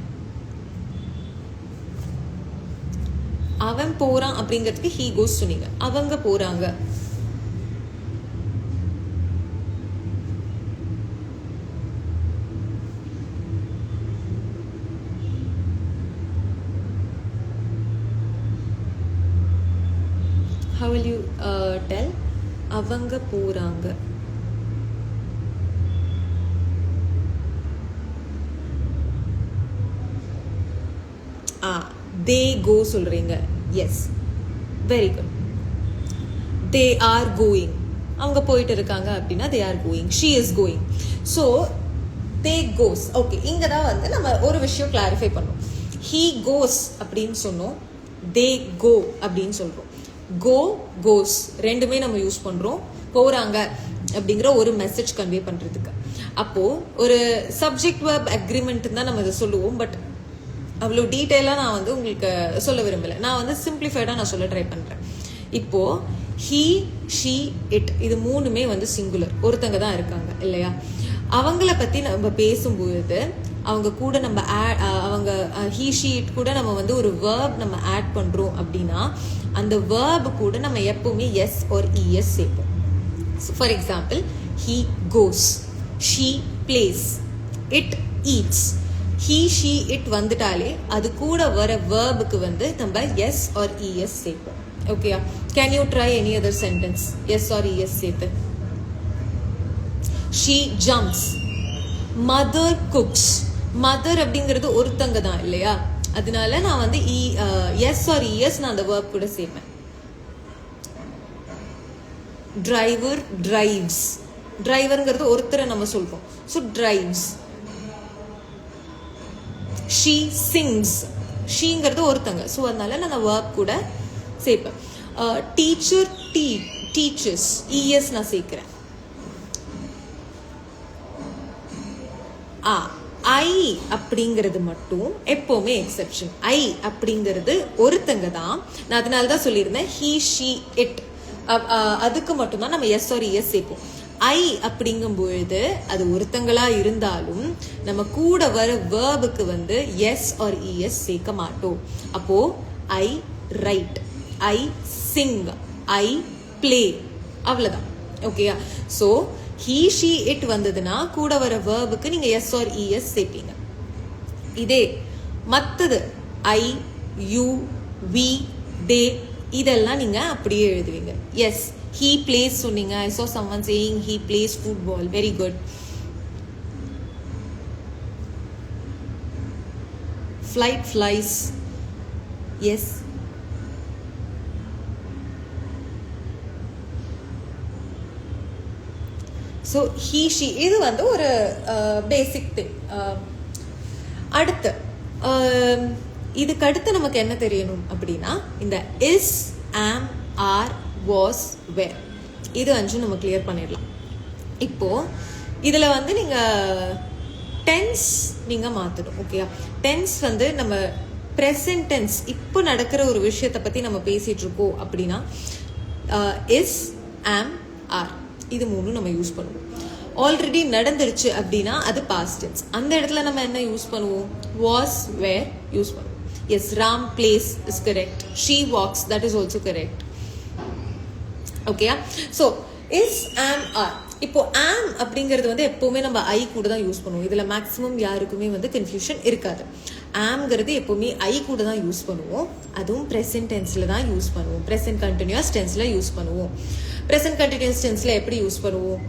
அவன் போறான் அப்படிங்கிறதுக்கு ஹீ கோஸ் சொன்னீங்க, அவங்க போறாங்க. How will you tell? அவங்க போறாங்க. they go சொல்றீங்க. Yes, very good. They are going. அவங்க போயிட்டு இருக்காங்க அப்படின்னா they are going. She is going. So they goes. Okay, இங்க தான் வந்து நம்ம ஒரு விஷயம் கிளாரிஃபை பண்ணோம். He goes அப்படின்னு சொன்னோம், they go அப்படின்னு சொல்றோம். go goes ரெண்டுமே நம்ம யூஸ் பண்றோம் போறாங்க அப்படிங்கிற ஒரு மெசேஜ் கன்வே பண்றதுக்கு. அப்போ ஒரு சப்ஜெக்ட் வெர்ப் அக்ரிமெண்ட் தான் நம்ம இதை சொல்லுவோம். பட் அவ்வளோ டீட்டெயிலாக நான் வந்து உங்களுக்கு சொல்ல விரும்பலை. நான் வந்து சிம்பிளிஃபைடாக நான் சொல்ல ட்ரை பண்ணுறேன். இப்போ ஹீ, ஷீ, இட் இது மூணுமே வந்து சிங்குலர், ஒருத்தங்க தான் இருக்காங்க இல்லையா? அவங்கள பற்றி நம்ம பேசும்போது அவங்க கூட நம்ம அவங்க ஹீ, ஷீ, இட் கூட நம்ம வந்து ஒரு வேர்ப் நம்ம ஆட் பண்ணுறோம் அப்படின்னா அந்த வேர்பு கூட நம்ம எப்பவுமே எஸ் ஆர் இஎஸ் சேர்ப்போம். For example, he goes, she place, it eats. He, she, it வந்துட்டாலே அது கூட வர வேர்புக்கு வந்து நம்ம எஸ் ஆர் இஎஸ் சேர்ப்போம். ஓகேயா? Can you try any other sentence S or E S சேர்த்து? She jumps, mother cooks. Mother அப்படிங்கிறது ஒருத்தங்க தான் இல்லையா? அதனால நான் வந்து எஸ் ஆர் இஎஸ் நான் அந்த வேர்ப் கூட சேர்ப்பேன். டிரைவர் டிரைவ்ஸ், டிரைவர்ங்கிறது ஒருத்தரை நம்ம சொல்றோம். So drives. ஷீ சிங்ஸ், ஷீங்கிறது ஒருத்தங்க. ஸோ அதனால நான் வேர்ப் கூட சேர்ப்பேன். டீச்சர் டீச்சர்ஸ், இஎஸ் நான் சேர்க்கிறேன். ஐ அப்படிங்கிறது மட்டும் எப்பவுமே எக்ஸெப்ஷன். ஐ அப்படிங்கிறது ஒருத்தங்க தான். நான் அதனால தான் சொல்லியிருந்தேன் ஹீ, ஷீ, இட் அதுக்கு மட்டும்தான் நம்ம எஸ் ஆர் இஎஸ் சேர்ப்போம். ஐ அப்படிங்கும்பொழுது அது ஒருத்தங்களா இருந்தாலும் நம்ம கூட வர வேர்புக்கு வந்து எஸ் ஆர் இஎஸ் சேர்க்க மாட்டோம். அப்போ I write, I sing, I play, அவ்வளவுதான். ஓகேயா? ஸோ ஹீ, ஷீ, இட் வந்ததுன்னா கூட வர வேர்புக்கு நீங்க எஸ் ஆர் இஎஸ் சேர்ப்பீங்க. இதே மற்றது ஐ, யூ, வி, தே இதெல்லாம் நீங்க அப்படியே எழுதுவீங்க. எஸ், he plays சொன்னீங்க. I saw someone saying he plays football. Very good. Flight flies. Yes. So he, she இது வந்து ஒரு பேசிக் திங். அடுத்து இதுக்கு அடுத்து நமக்கு என்ன தெரியணும் அப்படின்னா இந்த இஸ், ஆம், ஆர், வாஸ், வேர் இது அஞ்சும் நம்ம கிளியர் பண்ணிடலாம். இப்போ இதுல வந்து நீங்க டென்ஸ் நீங்க மாத்தணும். ஓகேயா? டென்ஸ் வந்து நம்ம ப்ரெசன்ட் டென்ஸ் இப்போ நடக்கிற ஒரு விஷயத்தை பத்தி நம்ம பேசிட்டு இருக்கோம் அப்படின்னா இஸ், ஆம், ஆர் இது மூணும் நம்ம யூஸ் பண்ணுவோம். ஆல்ரெடி நடந்துருச்சு அப்படின்னா அது பாஸ்ட் டென்ஸ். அந்த இடத்துல நம்ம என்ன யூஸ் பண்ணுவோம்? வாஸ், வேர் யூஸ் பண்ணுவோம். Yes, Ram plays is correct. She walks, that is also correct. ஓகேயா? So is, am, are. இப்போ ஆம் அப்படிங்கிறது வந்து எப்பவுமே நம்ம ஐ கூட தான் யூஸ் பண்ணுவோம். இதுல மேக்ஸிமம் யாருக்குமே வந்து கன்ஃபியூஷன் இருக்காது. ஆம்ங்கிறது எப்பவுமே ஐ கூட தான் யூஸ் பண்ணுவோம். அதுவும் ப்ரெசென்ட் டென்ஸ்ல தான் யூஸ் பண்ணுவோம். ப்ரெசென்ட் கண்டினியூஸ் டென்ஸ்ல யூஸ் பண்ணுவோம். ப்ரெசென்ட் கண்டினியூஸ் டென்ஸ்ல எப்படி யூஸ் பண்ணுவோம்?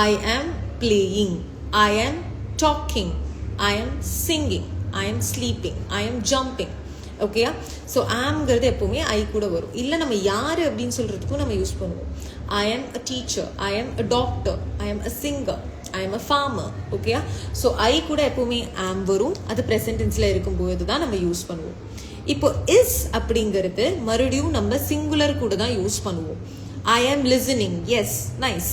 ஐ ஆம் பிளேயிங், ஐ ஆம் டாக்கிங், ஐ ஆம் சிங்கிங், ஐ ஆம் ஸ்லீப்பிங், ஐ ஆம் ஜம்பிங். ஓகேயா? ஸோ ஆம்ங்கிறது எப்பவுமே ஐ கூட வரும். இல்லை நம்ம யாரு அப்படின்னு சொல்றதுக்கும் நம்ம யூஸ் பண்ணுவோம். ஐ ஆம் அ டீச்சர், ஐ ஆம் அ டாக்டர், ஐ ஆம் அ சிங்கர், ஐ ஆம் அ ஃபார்மர். ஓகேயா? ஸோ ஐ கூட எப்பவுமே ஆம் வரும். அது ப்ரெசென்ட் டென்ஸ்ல இருக்கும்போது தான் நம்ம யூஸ் பண்ணுவோம். இப்போ இஸ் அப்படிங்கிறது மறுபடியும் நம்ம சிங்குலர் கூட தான் யூஸ் பண்ணுவோம். ஐ ஆம் லிசனிங். S, nice.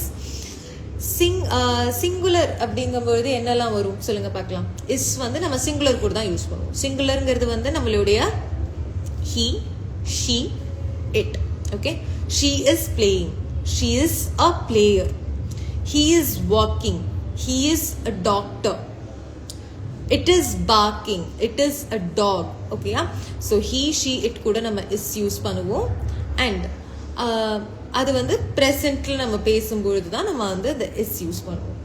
சிங்குலர் அப்படிங்கும்போது என்னெல்லாம் வரும் சொல்லுங்க பார்க்கலாம். இஸ் வந்து நம்ம சிங்குலர் கூட தான் யூஸ் பண்ணுவோம். சிங்குலருங்கிறது வந்து நம்மளுடைய he, she, it. Okay, she is playing, she is a player, he is walking, he is a doctor, it is barking, it is a dog. Okay, so he she it கூட நம்ம is use பண்ணுவோம். And அது வந்து ப்ரெசென்ட்ல நம்ம பேசும்பொழுது தான் நம்ம வந்து the is யூஸ் பண்ணுவோம்.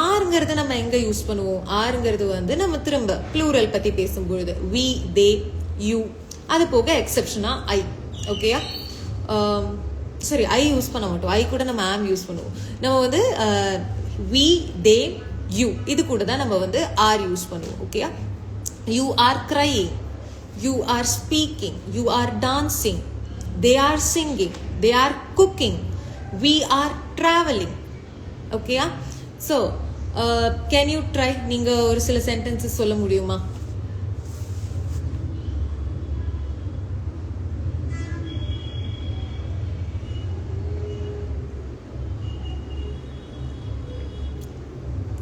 ஆறுங்கிறத நம்ம எங்க யூஸ் பண்ணுவோம்? ஆறுங்கிறது வந்து நம்ம திரும்ப ப்ளூரல் பத்தி பேசும்பொழுது we, they, you, அது போக எக்ஸெப்ஷனா ஐ. ஓகேயா, சரி ஐ யூஸ் பண்ண மாட்டோம், ஐ கூட நம்ம ஆம் யூஸ் பண்ணுவோம். நம்ம வந்து we, they, you இது கூட தான் நம்ம வந்து ஆர் யூஸ் பண்ணுவோம். ஓகேயா, you are crying, you are speaking, you are dancing, they are singing, they are cooking, we are traveling. ஓகேயா, ஸோ கேன் யூ ட்ரை? நீங்கள் ஒரு சில சென்டென்சஸ் சொல்ல முடியுமா?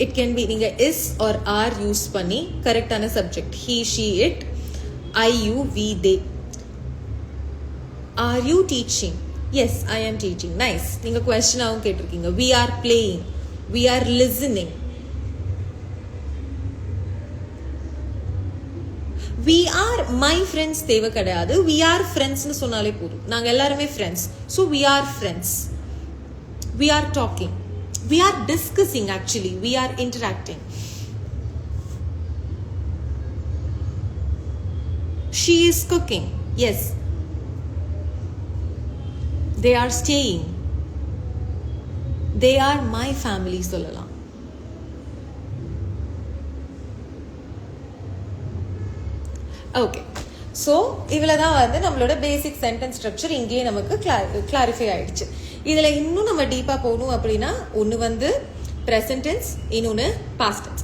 It can be நீங்க is or are யூஸ் பண்ணி கரெக்டான subject he, she, it, I, you, we, they. Are you teaching? Yes, I am teaching. Nice. நீங்க கொஸ்டினாவும் கேட்டிருக்கீங்க. We are playing, we are listening, we are my friends தேவை கிடையாது, we are friends னு சொன்னாலே போதும். நாங்க எல்லாருமே friends, so we are friends. We are talking, we are discussing, actually we are interacting. She is cooking. Yes, they are staying, they are my family சொல்லலாம். Okay, so இதில் தான் வந்து நம்மளோட பேசிக் சென்டென்ஸ் ஸ்ட்ரக்சர் இங்கேயே நமக்கு கிளாரிஃபை ஆயிடுச்சு. இதில் இன்னும் நம்ம டீப்பாக போகணும் அப்படின்னா ஒன்று வந்து ப்ரெசன்ட் டென்ஸ், இன்னொன்று பாஸ்ட் டென்ஸ்.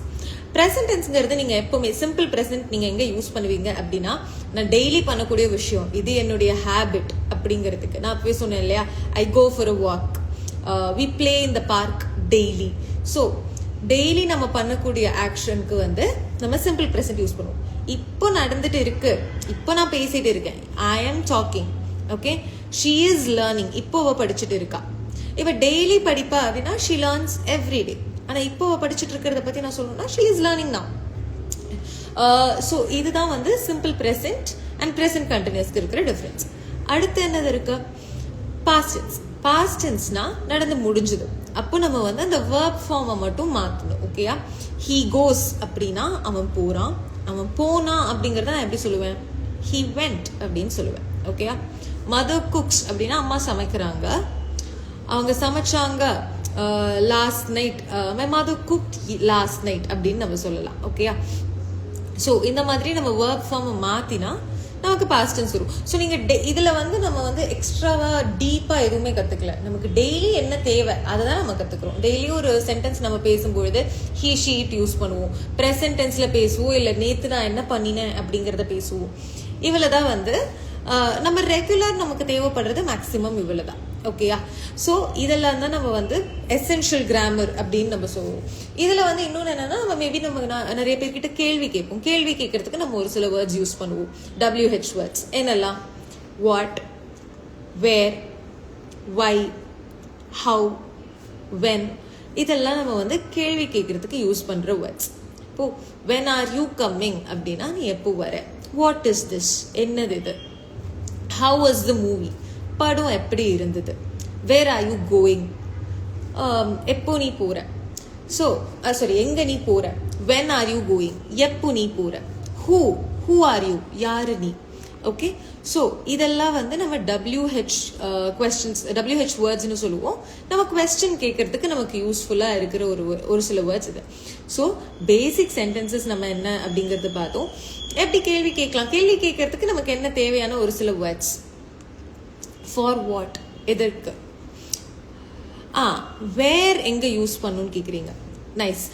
ப்ரெசன்ட் டென்ஸ்ங்கிறது நீங்கள் எப்போவுமே சிம்பிள் ப்ரெசன்ட் நீங்கள் எங்கே யூஸ் பண்ணுவீங்க அப்படின்னா, நான் டெய்லி பண்ணக்கூடிய விஷயம், இது என்னுடைய ஹேபிட் அப்படிங்கிறதுக்கு. நான் போய் சொன்னேன் இல்லையா, I go for a walk, we play in the park daily. So daily நம்ம பண்ணக்கூடிய ஆக்ஷனுக்கு வந்து நம்ம சிம்பிள் ப்ரெசன்ட் யூஸ் பண்ணுவோம். இப்போ நடந்துட்டு இருக்கு, இப்போ நான் பேசிட்டு இருக்கேன், I am talking. Okay, she is learning, இப்போ படிச்சுட்டு இருக்கா. இவ டெய்லி படிப்பா அப்படின்னா ஷீ லேர்ன்ஸ் எவ்ரி டே. ஆனால் இப்போ படிச்சுட்டு இருக்கிறத பற்றி நான் சொல்லணும்னா she is learning now. So இதுதான் வந்து சிம்பிள் ப்ரெசென்ட் அண்ட் ப்ரெசென்ட் கண்டினியூஸ்க்கு இருக்கிற டிஃப்ரென்ஸ். அடுத்து என்னது இருக்கு? Past tense. பாஸ்ட் டென்ஸ்னா நடந்து முடிஞ்சது. அப்போ நம்ம வந்து அந்த வேர்ப் ஃபார்மை மட்டும் மாற்றணும். ஓகேயா, ஹீ கோஸ் அப்படின்னா அவன் போறான், அவன் போனா அப்படிங்கிறத நான் எப்படி சொல்லுவேன்? ஹீ வெண்ட் அப்படின்னு சொல்லுவேன். ஓகேயா, மதர் குக்ஸ் அப்படின்னா அம்மா சமைக்கிறாங்க, அவங்க சமைச்சாங்க last night, my mother cooked last night அப்படின்னு நம்ம சொல்லலாம். ஓகேயா, ஸோ இந்த மாதிரி நம்ம வேர்ப் ஃபார்மை மாற்றினா நமக்கு பாஸ்ட் டென்ஸ் வரும். ஸோ நீங்கள் இதில் வந்து நம்ம வந்து எக்ஸ்ட்ராவாக டீப்பாக எதுவுமே கற்றுக்கல. நமக்கு டெய்லி என்ன தேவை அதை தான் நம்ம கற்றுக்குறோம். டெய்லி ஒரு சென்டென்ஸ் நம்ம பேசும்பொழுது ஹீ ஷீ இட் யூஸ் பண்ணுவோம், ப்ரெசென்ட் டென்ஸில் பேசுவோம், இல்லை நேற்று நான் என்ன பண்ணினேன் அப்படிங்கிறத பேசுவோம். இவ்வளோ தான் வந்து நம்ம ரெகுலர் நமக்கு தேவைப்படுறது மேக்ஸிமம் இவ்வளோ தான். ஓகேயா, ஸோ இதெல்லாம் தான் நம்ம வந்து எசென்ஷியல் கிராமர் அப்படின்னு நம்ம சொல்லுவோம். இதில் வந்து இன்னொன்று என்னன்னா, நம்ம மேபி நம்ம நிறைய பேர்கிட்ட கேள்வி கேட்போம். கேள்வி கேட்கறதுக்கு நம்ம ஒரு சில வேர்ட்ஸ் யூஸ் பண்ணுவோம், WH வேர்ட்ஸ். என்னெல்லாம்? What, where, why, how, when, இதெல்லாம் நம்ம வந்து கேள்வி கேட்கறதுக்கு யூஸ் பண்ணுற வேர்ட்ஸ். இப்போ வென் ஆர் யூ கம்மிங் அப்படின்னா நீ எப்போ வர. வாட் இஸ் திஸ், என்னது இது. ஹவு வாஸ் த மூவி, படம் எப்படி இருந்தது. வேர் ஆர் யூ கோயிங், எப்போ நீ போற. ஸோ சாரி, எங்க நீ போற. வென் ஆர் யூ கோயிங், எப்போ நீ போற. ஹூ ஆர் யூ, யாரு நீ. ஓகே, ஸோ இதெல்லாம் வந்து நம்ம WH கொஸ்டின்ஸ், WH வேர்ட்ஸ்னு சொல்லுவோம். நம்ம கொஸ்டின் கேட்கறதுக்கு நமக்கு யூஸ்ஃபுல்லாக இருக்கிற ஒரு சில வேர்ட்ஸ் இது. ஸோ பேசிக் சென்டென்சஸ் நம்ம என்ன அப்படிங்கிறது பார்த்தோம். எப்படி கேள்வி கேட்கலாம், கேள்வி கேட்கறதுக்கு நமக்கு என்ன தேவையான ஒரு சில வேர்ட்ஸ். ஃபார் வாட், எதற்கு. வேர் எங்க யூஸ் பண்ணணும்னு கேட்குறீங்க. நைஸ்.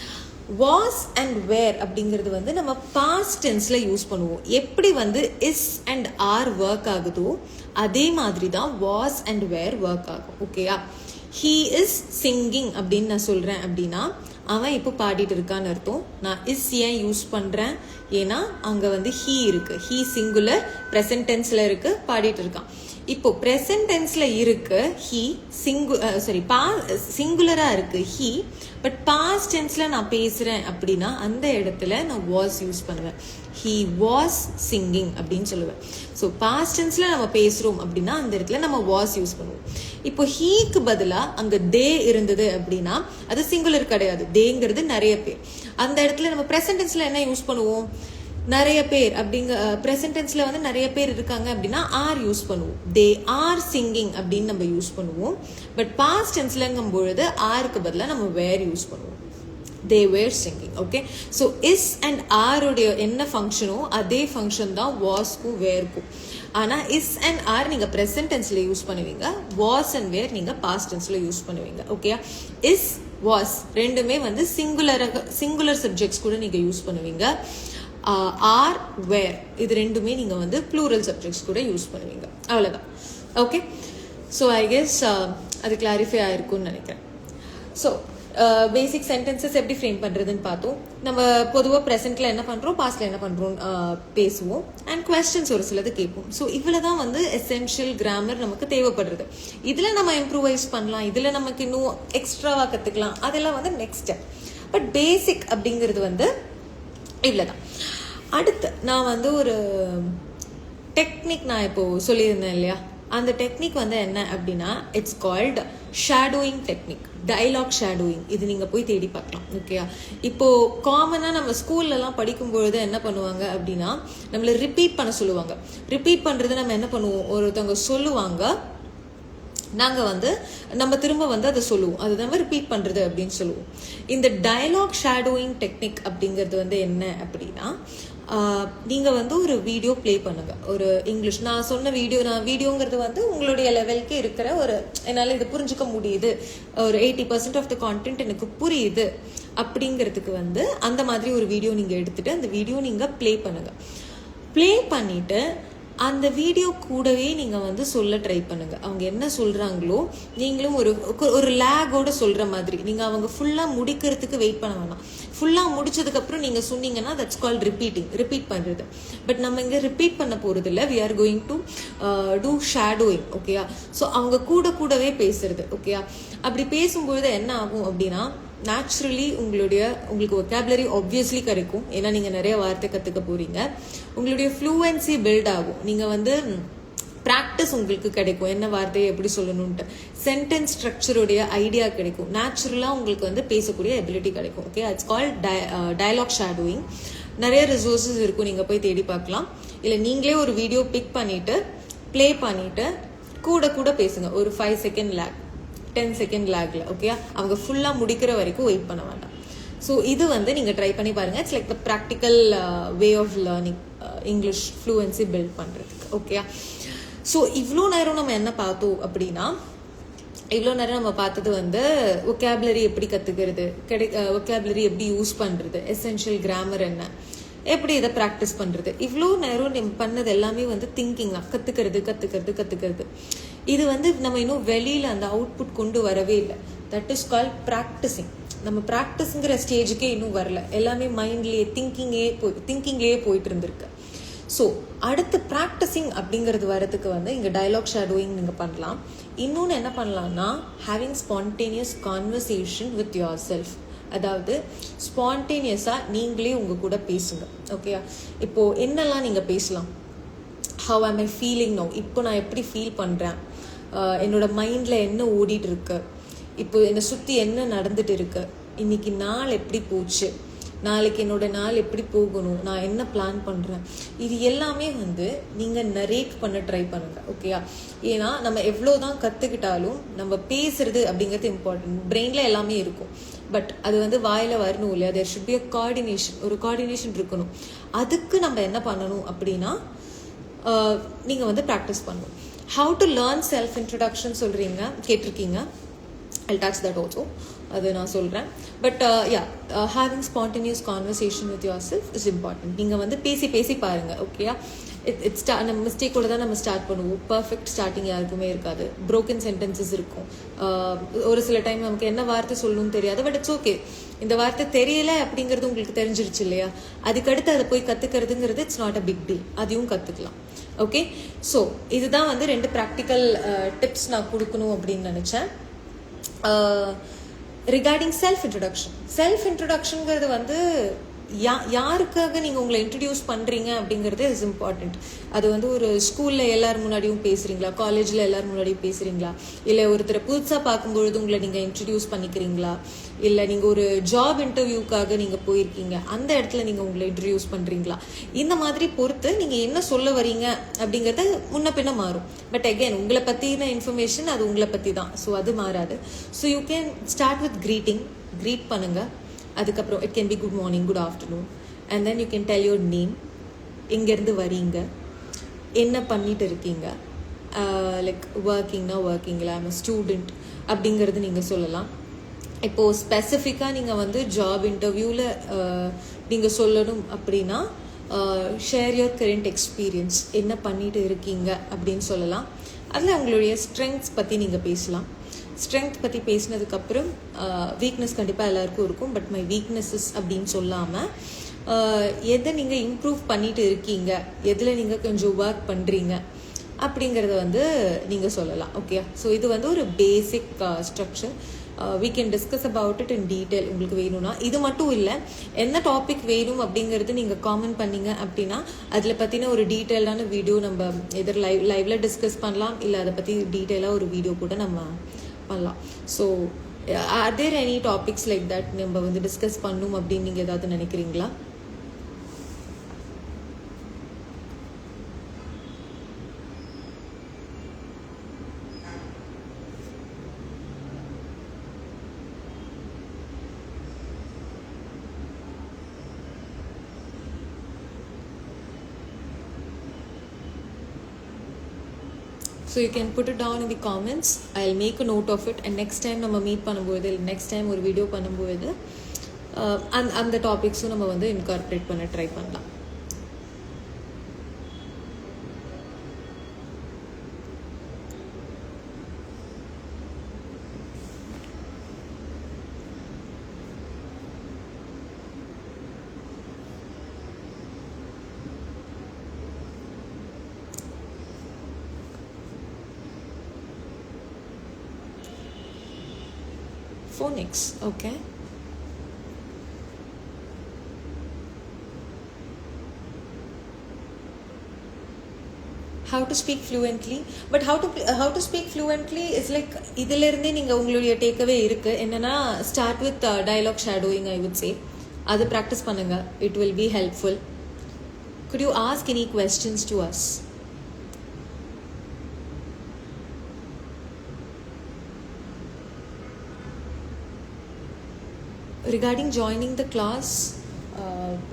வாஸ் அண்ட் வேர் அப்படிங்கிறது வந்து நம்ம பாஸ்ட் டென்ஸ்ல யூஸ் பண்ணுவோம். எப்படி வந்து இஸ் அண்ட் ஆர் ஒர்க் ஆகுதோ அதே மாதிரி தான் வாஸ் அண்ட் வேர் ஒர்க் ஆகும். ஓகேயா, ஹீ இஸ் சிங்கிங் அப்படின்னு நான் சொல்றேன் அப்படின்னா அவன் இப்போ பாடிட்டு இருக்கான்னு அர்த்தம். நான் இஸ் ஏன் யூஸ் பண்ணுறேன், ஏன்னா அங்கே வந்து ஹீ இருக்கு, ஹீ சிங்குலர் ப்ரெசன்ட் டென்ஸில் இருக்கு, பாடிட்டு இருக்கான். இப்போ ப்ரெசன்ட் டென்ஸ்ல இருக்கு ஹீ, சிங்குலரா இருக்கு ஹீ, பட் பாஸ்ட் டென்ஸ்ல நான் பேசுறேன் அப்படின்னா அந்த இடத்துல நான் வாஸ் யூஸ் பண்ணுவேன். ஹீ வாஸ் சிங்கிங் அப்படின்னு சொல்லுவேன். ஸோ பாஸ்ட் டென்ஸ்ல நம்ம பேசுறோம் அப்படின்னா அந்த இடத்துல நம்ம வாஸ் யூஸ் பண்ணுவோம். இப்போ ஹீக்கு பதிலா அங்க தே இருந்தது அப்படின்னா அது சிங்குலர் கிடையாது, தேங்கிறது நிறைய பேர். அந்த இடத்துல நம்ம ப்ரெசன்ட் டென்ஸ்ல என்ன யூஸ் பண்ணுவோம், நிறைய பேர் அப்படிங்க. ப்ரெசன்ட் டென்ஸ்ல வந்து நிறைய பேர் இருக்காங்க அப்படின்னா ஆர் யூஸ் பண்ணுவோம். தே ஆர் சிங்கிங் அப்படின்னு நம்ம யூஸ் பண்ணுவோம். பட் பாஸ்ட் டென்ஸ்லங்கும் பொழுது ஆருக்கு பதிலாக நம்ம வேர் யூஸ் பண்ணுவோம். They were singing. Okay, so is and ஆருடைய என்ன ஃபங்க்ஷனோ அதே ஃபங்க்ஷன் தான் வாஸ்க்கும் வேர்க்கும். ஆனால் இஸ் அண்ட் ஆர் நீங்கள் ப்ரெசன்ட் டென்ஸ்ல யூஸ் பண்ணுவீங்க, வாஸ் அண்ட் வேர் நீங்கள் பாஸ்ட் டென்ஸ்ல யூஸ் பண்ணுவீங்க. ஓகே, இஸ் வாஸ் ரெண்டுமே வந்து சிங்குலர் சப்ஜெக்ட்ஸ் கூட நீங்கள் யூஸ் பண்ணுவீங்க. ஆர் வேர் இது ரெண்டுமே நீங்கள் வந்து ப்ளூரல் சப்ஜெக்ட்ஸ் கூட யூஸ் பண்ணுவீங்க. அவ்வளோதான். ஓகே, ஸோ ஐ கெஸ் அது கிளாரிஃபை ஆயிருக்கும்னு நினைக்கிறேன். ஸோ பேசிக் சென்டென்சஸ் எப்படி ஃப்ரேம் பண்ணுறதுன்னு பார்த்தோம். நம்ம பொதுவாக ப்ரெசென்ட்டில் என்ன பண்ணுறோம், பாஸ்டில் என்ன பண்ணுறோம் பேசுவோம், அண்ட் கொஸ்டின்ஸ் ஒரு சிலது கேட்போம். ஸோ இவ்வளோ தான் வந்து எசென்ஷியல் கிராமர் நமக்கு தேவைப்படுறது. இதில் நம்ம இம்ப்ரூவைஸ் பண்ணலாம், இதில் நமக்கு இன்னும் எக்ஸ்ட்ராவாக கற்றுக்கலாம், அதெல்லாம் வந்து நெக்ஸ்ட் ஸ்டெப். பட் பேசிக் அப்படிங்கிறது வந்து இவ்வளோதான். அடுத்து நான் வந்து ஒரு டெக்னிக் நான் இப்போ சொல்லியிருந்தேன் இல்லையா, அந்த டெக்னிக் வந்து என்ன அப்படின்னா it's called shadowing technique, dialogue shadowing. இது நீங்கள் போய் தேடி பார்க்கலாம். ஓகேயா, இப்போ காமனாக நம்ம ஸ்கூல்லலாம் படிக்கும்பொழுது என்ன பண்ணுவாங்க அப்படின்னா நம்மளை ரிப்பீட் பண்ண சொல்லுவாங்க. ரிப்பீட் பண்ணுறது நம்ம என்ன பண்ணுவோம், ஒருத்தவங்க சொல்லுவாங்க, நாங்கள் வந்து நம்ம திரும்ப வந்து அதை சொல்லுவோம், அது நம்ம ரிப்பீட் பண்ணுறது அப்படின்னு சொல்லுவோம். இந்த டயலாக் ஷேடோயிங் டெக்னிக் அப்படிங்கிறது வந்து என்ன அப்படின்னா, நீங்கள் வந்து ஒரு வீடியோ ப்ளே பண்ணுங்க, ஒரு இங்கிலீஷ் நான் சொன்ன வீடியோங்கிறது வந்து உங்களுடைய லெவலுக்கு இருக்கிற ஒரு, என்னால் இது புரிஞ்சுக்க முடியுது, ஒரு 80% ஆஃப் த கான்டென்ட் எனக்கு புரியுது அப்படிங்கிறதுக்கு வந்து அந்த மாதிரி ஒரு வீடியோ நீங்கள் எடுத்துட்டு அந்த வீடியோ நீங்கள் ப்ளே பண்ணுங்க. ப்ளே பண்ணிட்டு அந்த வீடியோ கூடவே நீங்கள் வந்து சொல்ல ட்ரை பண்ணுங்க. அவங்க என்ன சொல்கிறாங்களோ நீங்களும் ஒரு லேகோட சொல்கிற மாதிரி. நீங்கள் அவங்க ஃபுல்லாக முடிக்கிறதுக்கு வெயிட் பண்ண வேணாம். ஃபுல்லாக முடிச்சதுக்கப்புறம் நீங்கள் சொன்னீங்கன்னா தட்ஸ் கால்ட் ரிப்பீட் பண்ணுறது. பட் நம்ம இங்கே ரிப்பீட் பண்ண போகிறது இல்லை, we are going to do shadowing. ஓகேயா, ஸோ அவங்க கூடவே பேசுறது. ஓகேயா, அப்படி பேசும்பொழுது என்ன ஆகும் அப்படின்னா நேச்சுரலி உங்களுக்கு ஒக்காபுலரி ஆப்வியஸ்லி கிடைக்கும், ஏன்னா நீங்கள் நிறைய வார்த்தை கற்றுக்க போகிறீங்க. உங்களுடைய ஃப்ளூவன்சி பில்ட் ஆகும். நீங்கள் வந்து ப்ராக்டிஸ் உங்களுக்கு கிடைக்கும், என்ன வார்த்தையை எப்படி சொல்லணும்ட்டு. சென்டென்ஸ் ஸ்ட்ரக்சருடைய ஐடியா கிடைக்கும். நேச்சுரலாக உங்களுக்கு வந்து பேசக்கூடிய எபிலிட்டி கிடைக்கும். Okay, it's called dialogue shadowing. நிறைய ரிசோர்ஸஸ் இருக்கும், நீங்கள் போய் தேடி பார்க்கலாம். இல்லை நீங்களே ஒரு வீடியோ பிக் பண்ணிவிட்டு ப்ளே பண்ணிவிட்டு கூட பேசுங்க. ஒரு 5 செகண்ட் லேக், 10 செகண்ட் லேக்ல. ஓகே, அவங்க ஃபுல்லாக முடிக்கிற வரைக்கும் வெயிட் பண்ண வேண்டாம். ஸோ இது வந்து நீங்கள் ட்ரை பண்ணி பாருங்கள். It's like the practical way of learning English fluency build பண்ணுறதுக்கு. ஓகே, ஸோ இவ்வளோ நேரம் நம்ம என்ன பார்த்தோம் அப்படின்னா, இவ்வளோ நேரம் நம்ம பார்த்தது வந்து ஒக்காபுலரி எப்படி கற்றுக்கிறது, ஒக்காபுலரி எப்படி யூஸ் பண்ணுறது, எசென்ஷியல் கிராமர் என்ன, எப்படி இதை ப்ராக்டிஸ் பண்ணுறது. இவ்வளோ நேரம் நம்ம பண்ணது எல்லாமே வந்து திங்கிங் தான், கற்றுக்கிறது. இது வந்து நம்ம இன்னும் வெளியில் அந்த அவுட்புட் கொண்டு வரவே இல்லை. That is call practising. நம்ம ப்ராக்டிஸுங்கிற ஸ்டேஜுக்கே இன்னும் வரல. எல்லாமே மைண்ட்லேயே திங்கிங்லேயே போயிட்டு இருந்திருக்கு. ஸோ அடுத்து ப்ராக்டிஸிங் அப்படிங்கிறது வரதுக்கு வந்து இங்கே டயலாக் ஷேடோயிங் நீங்கள் பண்ணலாம். இன்னொன்று என்ன பண்ணலாம்னா having spontaneous conversation with your self. அதாவது ஸ்பான்டேனியஸாக நீங்களே உங்கள் கூட பேசுங்க. ஓகேயா, இப்போது என்னெல்லாம் நீங்கள் பேசலாம். ஹவ் ஆம் ஐ ஃபீலிங் நோ, இப்போ நான் எப்படி ஃபீல் பண்ணுறேன், என்னோட மைண்டில் என்ன ஓடிட்டு இருக்கு, இப்போ என்னை சுற்றி என்ன நடந்துட்டு இருக்கு, இன்னைக்கு நாள் எப்படி போச்சு, நாளைக்கு என்னோட நாள் எப்படி போகணும், நான் என்ன பிளான் பண்ணுறேன், இது எல்லாமே வந்து நீங்கள் நரேட் பண்ண ட்ரை பண்ணுங்க. ஓகேயா, ஏன்னா நம்ம எவ்வளோதான் கற்றுக்கிட்டாலும் நம்ம பேசுறது அப்படிங்கிறது இம்பார்ட்டன்ட். பிரெயினில் எல்லாமே இருக்கும், பட் அது வந்து வாயில் வரணும் இல்லையா. There should be a coordination, ஒரு கோஆர்டினேஷன் இருக்கணும். அதுக்கு நம்ம என்ன பண்ணணும் அப்படின்னா நீங்கள் வந்து ப்ராக்டிஸ் பண்ணணும். How to learn self introduction கேட்டிருக்கீங்க. I'll touch that also, அது நான் சொல்கிறேன். But having spontaneous conversation with your self is important. நீங்கள் வந்து பேசி பாருங்கள். ஓகேயா, நம்ம மிஸ்டேக்கோட தான் நம்ம ஸ்டார்ட் பண்ணுவோம். பர்ஃபெக்ட் ஸ்டார்டிங் யாருக்குமே இருக்காது. ப்ரோக்கன் சென்டென்சஸ் இருக்கும். ஒரு சில டைம் நமக்கு என்ன வார்த்தை சொல்லணும்னு தெரியாது. But it's okay. இந்த வார்த்தை தெரியல அப்படிங்கிறது உங்களுக்கு தெரிஞ்சிருச்சு இல்லையா? அதுக்கடுத்து அதை போய் கற்றுக்கிறதுங்கிறது it's not a big deal. அதையும் கற்றுக்கலாம். ஓகே, ஸோ இதுதான் வந்து 2 ப்ராக்டிக்கல் டிப்ஸ் நான் கொடுக்கணும் அப்படின்னு நினச்சேன். ரிகார்டிங் செல்ஃப் இன்ட்ரொடக்ஷன்ங்கிறது வந்து யாருக்காக நீங்கள் உங்களை இன்ட்ரடியூஸ் பண்ணுறீங்க அப்படிங்கிறது இஸ் இம்பார்ட்டண்ட். அது வந்து ஒரு ஸ்கூலில் எல்லாரும் முன்னாடியும் பேசுகிறீங்களா, காலேஜில் எல்லாரும் முன்னாடியும் பேசுகிறீங்களா, இல்லை ஒருத்தரை புதுசாக பார்க்கும்பொழுது உங்களை நீங்கள் இன்ட்ரடியூஸ் பண்ணிக்கிறீங்களா, இல்லை நீங்கள் ஒரு ஜாப் இன்டர்வியூக்காக நீங்கள் போயிருக்கீங்க அந்த இடத்துல நீங்கள் உங்களை இன்ட்ரடியூஸ் பண்ணுறீங்களா, இந்த மாதிரி பொறுத்து நீங்கள் என்ன சொல்ல வரீங்க அப்படிங்கிறத முன்ன பின்ன மாறும். பட் அகெயின் உங்களை பற்றின இன்ஃபர்மேஷன் அது உங்களை பற்றி தான். ஸோ அது மாறாது. So you can start with greet பண்ணுங்கள். அதுக்கப்புறம் it can be good morning, good afternoon, and then you can tell your name, எங்கேருந்து வரீங்க, என்ன பண்ணிட்டு இருக்கீங்க, லைக் ஒர்க்கிங்களா, ஐம் ஸ்டூடெண்ட் அப்படிங்கிறது நீங்கள் சொல்லலாம். இப்போது ஸ்பெசிஃபிக்காக நீங்கள் வந்து ஜாப் இன்டர்வியூவில் நீங்கள் சொல்லணும் அப்படின்னா ஷேர் யுவர் கரண்ட் எக்ஸ்பீரியன்ஸ், என்ன பண்ணிட்டு இருக்கீங்க அப்படின்னு சொல்லலாம். அதில் உங்களுடைய ஸ்ட்ரெங்க்ஸ் பற்றி நீங்கள் பேசலாம். ஸ்ட்ரென்த் பற்றி பேசினதுக்கப்புறம் வீக்னஸ் கண்டிப்பாக எல்லாருக்கும் இருக்கும். பட் மை வீக்னஸஸ் அப்படின்னு சொல்லாமல் எதை நீங்கள் இம்ப்ரூவ் பண்ணிட்டு இருக்கீங்க, எதில் நீங்கள் கொஞ்சம் ஒர்க் பண்ணுறீங்க அப்படிங்கிறத வந்து நீங்கள் சொல்லலாம். ஓகே, ஸோ இது வந்து ஒரு பேசிக் structure. we can discuss about it in detail உங்களுக்கு வேணும்னா. இது மட்டும் இல்லை, என்ன டாபிக் வேணும் அப்படிங்கிறது நீங்கள் காமெண்ட் பண்ணீங்க அப்படின்னா அதில் பற்றின ஒரு டீட்டெயிலான வீடியோ நம்ம எதிர் லைவ்ல டிஸ்கஸ் பண்ணலாம், இல்லை அதை பற்றி டீட்டெயிலாக ஒரு வீடியோ கூட நம்ம பண்ணலாம். So are there any topics like that நம்ம வந்து டிஸ்கஸ் பண்ணணும் அப்படின்னு நீங்கள் ஏதாவது நினைக்கிறீங்களா? So you can put it down in the comments. I'll make a note of it, and next time நம்ம மீட் பண்ணும்போது, next time ஒரு வீடியோ பண்ணும்போது அந்த டாபிக்ஸும் நம்ம வந்து இன்கார்பரேட் பண்ண ட்ரை பண்ணலாம். Phonics, okay. How to speak fluently, but how to speak fluently is like இதில இருந்தே நீங்க உங்களுடைய டேக்அவே இருக்கு. என்னன்னா start with dialogue shadowing, I would say. அது பிராக்டிஸ் பண்ணுங்க. It will be helpful. Could you ask any questions to us? Regarding joining the class,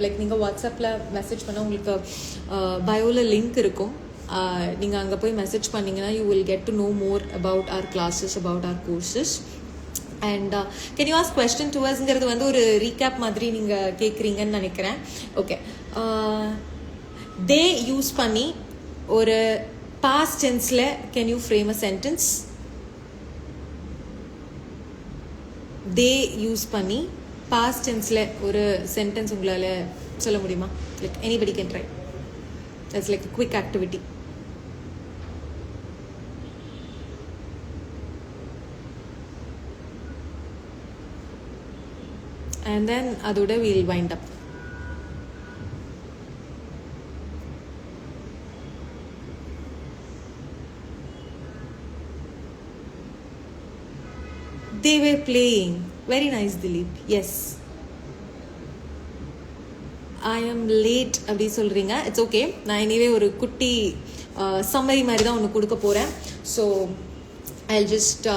like நீங்கள் வாட்ஸ்அப்பில் மெசேஜ் பண்ணால் உங்களுக்கு பயோவில் லிங்க் இருக்கும். நீங்கள் அங்கே போய் மெசேஜ் பண்ணிங்கன்னா you will get to know more about our classes, about our courses. And can you ask question to அஸ்ங்கிறது வந்து ஒரு ரீகேப் மாதிரி நீங்கள் கேட்குறீங்கன்னு நினைக்கிறேன். ஓகே, தே யூஸ் பண்ணி ஒரு பாஸ்ட் டென்ஸில் can you frame a sentence? They use பண்ணி பாஸ்ட் டென்ஸில் ஒரு சென்டென்ஸ் உங்களால் சொல்ல முடியுமா? Like anybody can try. That's like a quick activity. And then அதோட we'll wind up. They were playing. Very nice, Dilip. Yes. I am late அப்படி சொல்கிறீங்க. It's okay. நான் எனிவே ஒரு குட்டி சம்மரி மாதிரி தான் ஒன்று கொடுக்க போகிறேன். So I'll just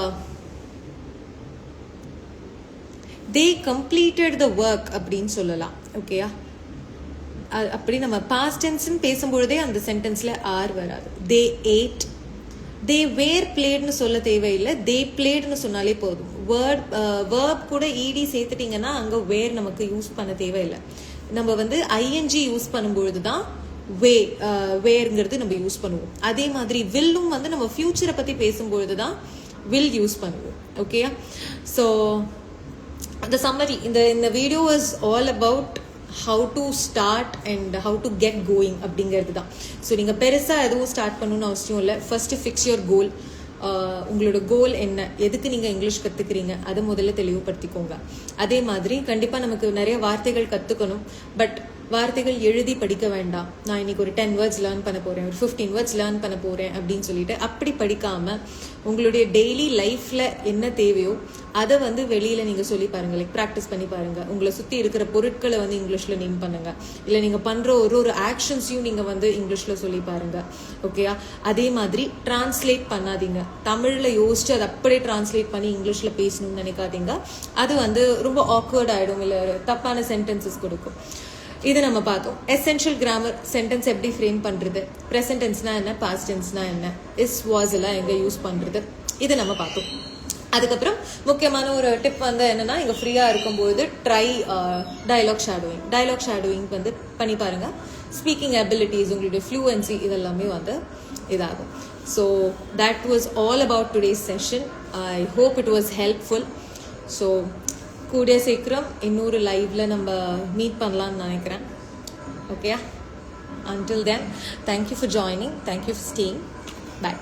they completed the work அப்படின்னு சொல்லலாம். ஓகேயா? அப்படி நம்ம பாஸ்ட் டென்ஸ்ன்னு பேசும்பொழுதே அந்த சென்டென்ஸில் ஆர் வராது. தே ஏட், தே வேர் பிளேட்னு சொல்ல தேவையில்லை, தே பிளேட்னு சொன்னாலே போதும். வேர்ப் கூட இடி சேர்த்துட்டிங்கன்னா அங்கே வேர் நமக்கு யூஸ் பண்ண தேவையில்லை. நம்ம வந்து ஐஎன்ஜி யூஸ் பண்ணும்பொழுது தான் வேர்ங்கிறது நம்ம யூஸ் பண்ணுவோம். அதே மாதிரி வில்லும் வந்து நம்ம ஃபியூச்சரை பற்றி பேசும்பொழுது தான் வில் யூஸ் பண்ணுவோம். ஓகேயா? So the summary in the video is all about how to start and how to get going அப்படிங்கிறது தான். ஸோ நீங்கள் பெருசாக எதுவும் ஸ்டார்ட் பண்ணணும்னு அவசியம் இல்லை. First fix your goal. உங்களோட கோல் என்ன, எதுக்கு நீங்கள் இங்கிலீஷ் கற்றுக்குறீங்க, அதை முதல்ல தெளிவுபடுத்திக்கோங்க. அதே மாதிரி கண்டிப்பாக நமக்கு நிறைய வார்த்தைகள் கற்றுக்கணும். பட் வார்த்தைகள் எழுதி படிக்க வேண்டாம். நான் இன்னைக்கு ஒரு 10 வேர்ட்ஸ் லேர்ன் பண்ண போகிறேன், ஒரு 15 வேர்ட்ஸ் லேர்ன் பண்ண போகிறேன் அப்படின்னு சொல்லிட்டு அப்படி படிக்காமல் உங்களுடைய டெய்லி லைஃப்பில் என்ன தேவையோ அதை வந்து வெளியில் நீங்கள் சொல்லி பாருங்கள். லைக் ப்ராக்டிஸ் பண்ணி பாருங்கள். உங்களை சுற்றி இருக்கிற பொருட்களை வந்து இங்கிலீஷில் நேம் பண்ணுங்கள். இல்லை நீங்கள் பண்ணுற ஒரு ஆக்ஷன்ஸையும் நீங்கள் வந்து இங்கிலீஷில் சொல்லி பாருங்கள். ஓகேயா? அதே மாதிரி டிரான்ஸ்லேட் பண்ணாதீங்க. தமிழில் யோசிச்சு அதை அப்படியே டிரான்ஸ்லேட் பண்ணி இங்கிலீஷில் பேசணும்னு நினைக்காதீங்க. அது வந்து ரொம்ப ஆக்வர்ட் ஆகிடும், இல்லை தப்பான சென்டென்சஸ் கொடுக்கும். இது நம்ம பார்த்தோம். எசென்ஷியல் கிராமர் சென்டென்ஸ் எப்படி ஃப்ரேம் பண்ணுறது, ப்ரெசன்ட் டென்ஸ்னா என்ன, பாஸ்ட் டென்ஸ்னா என்ன, இஸ் வாஸ் எல்லாம் எங்கே யூஸ் பண்ணுறது, இது நம்ம பார்த்தோம். அதுக்கப்புறம் முக்கியமான ஒரு டிப் வந்து என்னன்னா, இங்கே ஃப்ரீயாக இருக்கும்போது try dialogue shadowing. Dialogue shadowing வந்து பண்ணி பாருங்கள். ஸ்பீக்கிங் அபிலிட்டிஸ், உங்களுடைய ஃப்ளூவன்சி இதெல்லாமே வந்து இதாகும். So that was all about today's session. I hope it was helpful. So கூடிய சீக்கிரம் இன்னொரு லைவ்ல நம்ம மீட் பண்ணலாம்னு நினைக்கிறேன். ஓகேயா? Until then, thank you for joining. Thank you for staying. Bye.